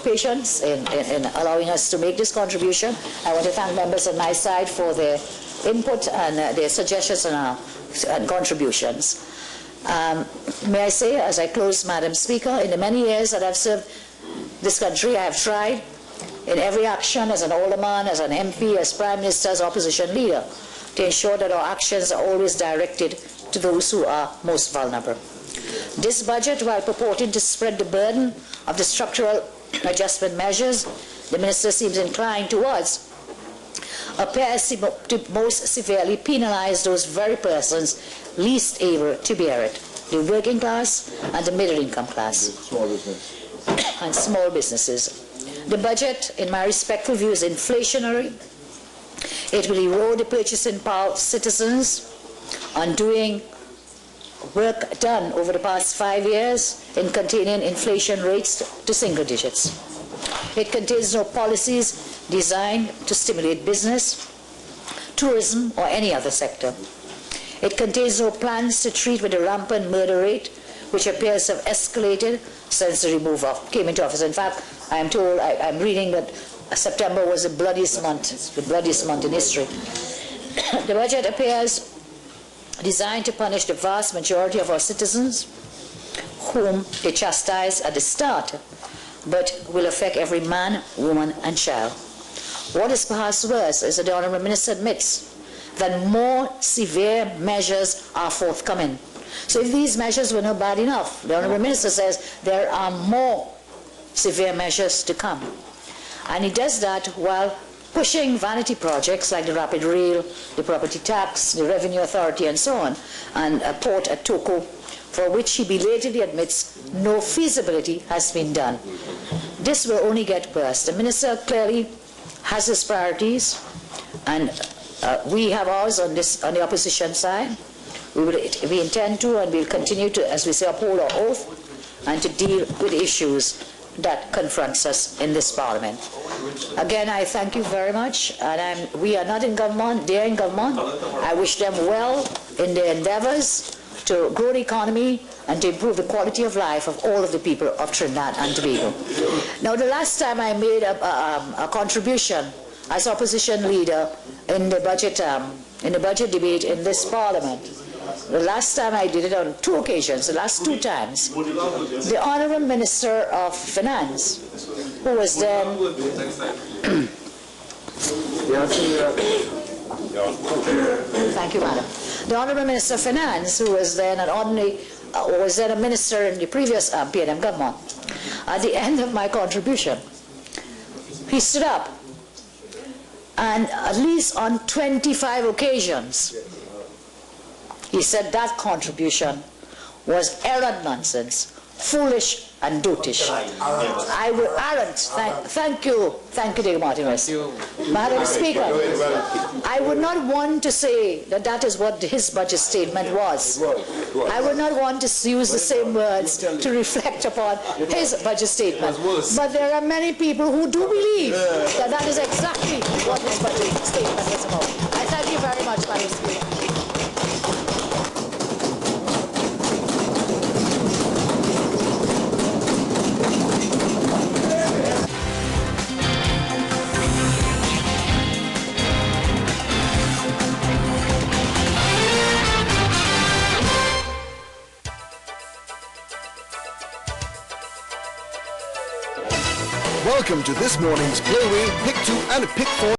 patience in allowing us to make this contribution. I want to thank members on my side for their input and their suggestions and contributions. May I say, as I close, Madam Speaker, in the many years that I've served this country, I have tried in every action as an alderman, as an MP, as Prime Minister, as opposition leader, to ensure that our actions are always directed to those who are most vulnerable. This budget, while purporting to spread the burden of the structural adjustment measures the Minister seems inclined towards, appears to most severely penalize those very persons least able to bear it, the working class and the middle income class. Small business. And small businesses. The budget, in my respectful view, is inflationary. It will erode the purchasing power of citizens, undoing work done over the past 5 years in containing inflation rates to single digits. It contains no policies designed to stimulate business, tourism, or any other sector. It contains no plans to treat with the rampant murder rate, which appears to have escalated since the removal came into office. In fact, I am told, I'm reading that September was the bloodiest month in history. The budget appears designed to punish the vast majority of our citizens, whom they chastise at the start, but will affect every man, woman, and child. What is perhaps worse is that the Honourable Minister admits that more severe measures are forthcoming. So if these measures were not bad enough, the Honourable Minister says there are more severe measures to come. And he does that while pushing vanity projects like the rapid rail, the property tax, the revenue authority, and so on, and a port at Toko, for which he belatedly admits no feasibility has been done. This will only get worse. The Minister clearly has his priorities, and we have ours on the opposition side. We intend to, and we'll continue to, as we say, uphold our oath and to deal with issues that confronts us in this Parliament. Again, I thank you very much, and we are not in government, they are in government. I wish them well in their endeavors to grow the economy and to improve the quality of life of all of the people of Trinidad and Tobago. Now, the last time I made a contribution as opposition leader in the budget debate in this Parliament, the last time I did it on 2 occasions, the last 2 times, the Honourable Minister of Finance, who was then... Thank you, Madam. The Honourable Minister of Finance, who was then a minister in the previous PNM government, at the end of my contribution, he stood up and at least on 25 occasions, he said that contribution was errant nonsense, foolish and dotish. Thank you, David Martinez. Madam Speaker, I would not want to say that that is what his budget statement was. I would not want to use the same words to reflect upon his budget statement. But there are many people who do believe that that is exactly what his budget statement is about. I thank you very much, Madam Speaker. Welcome to this morning's Playway Pick 2 and Pick 4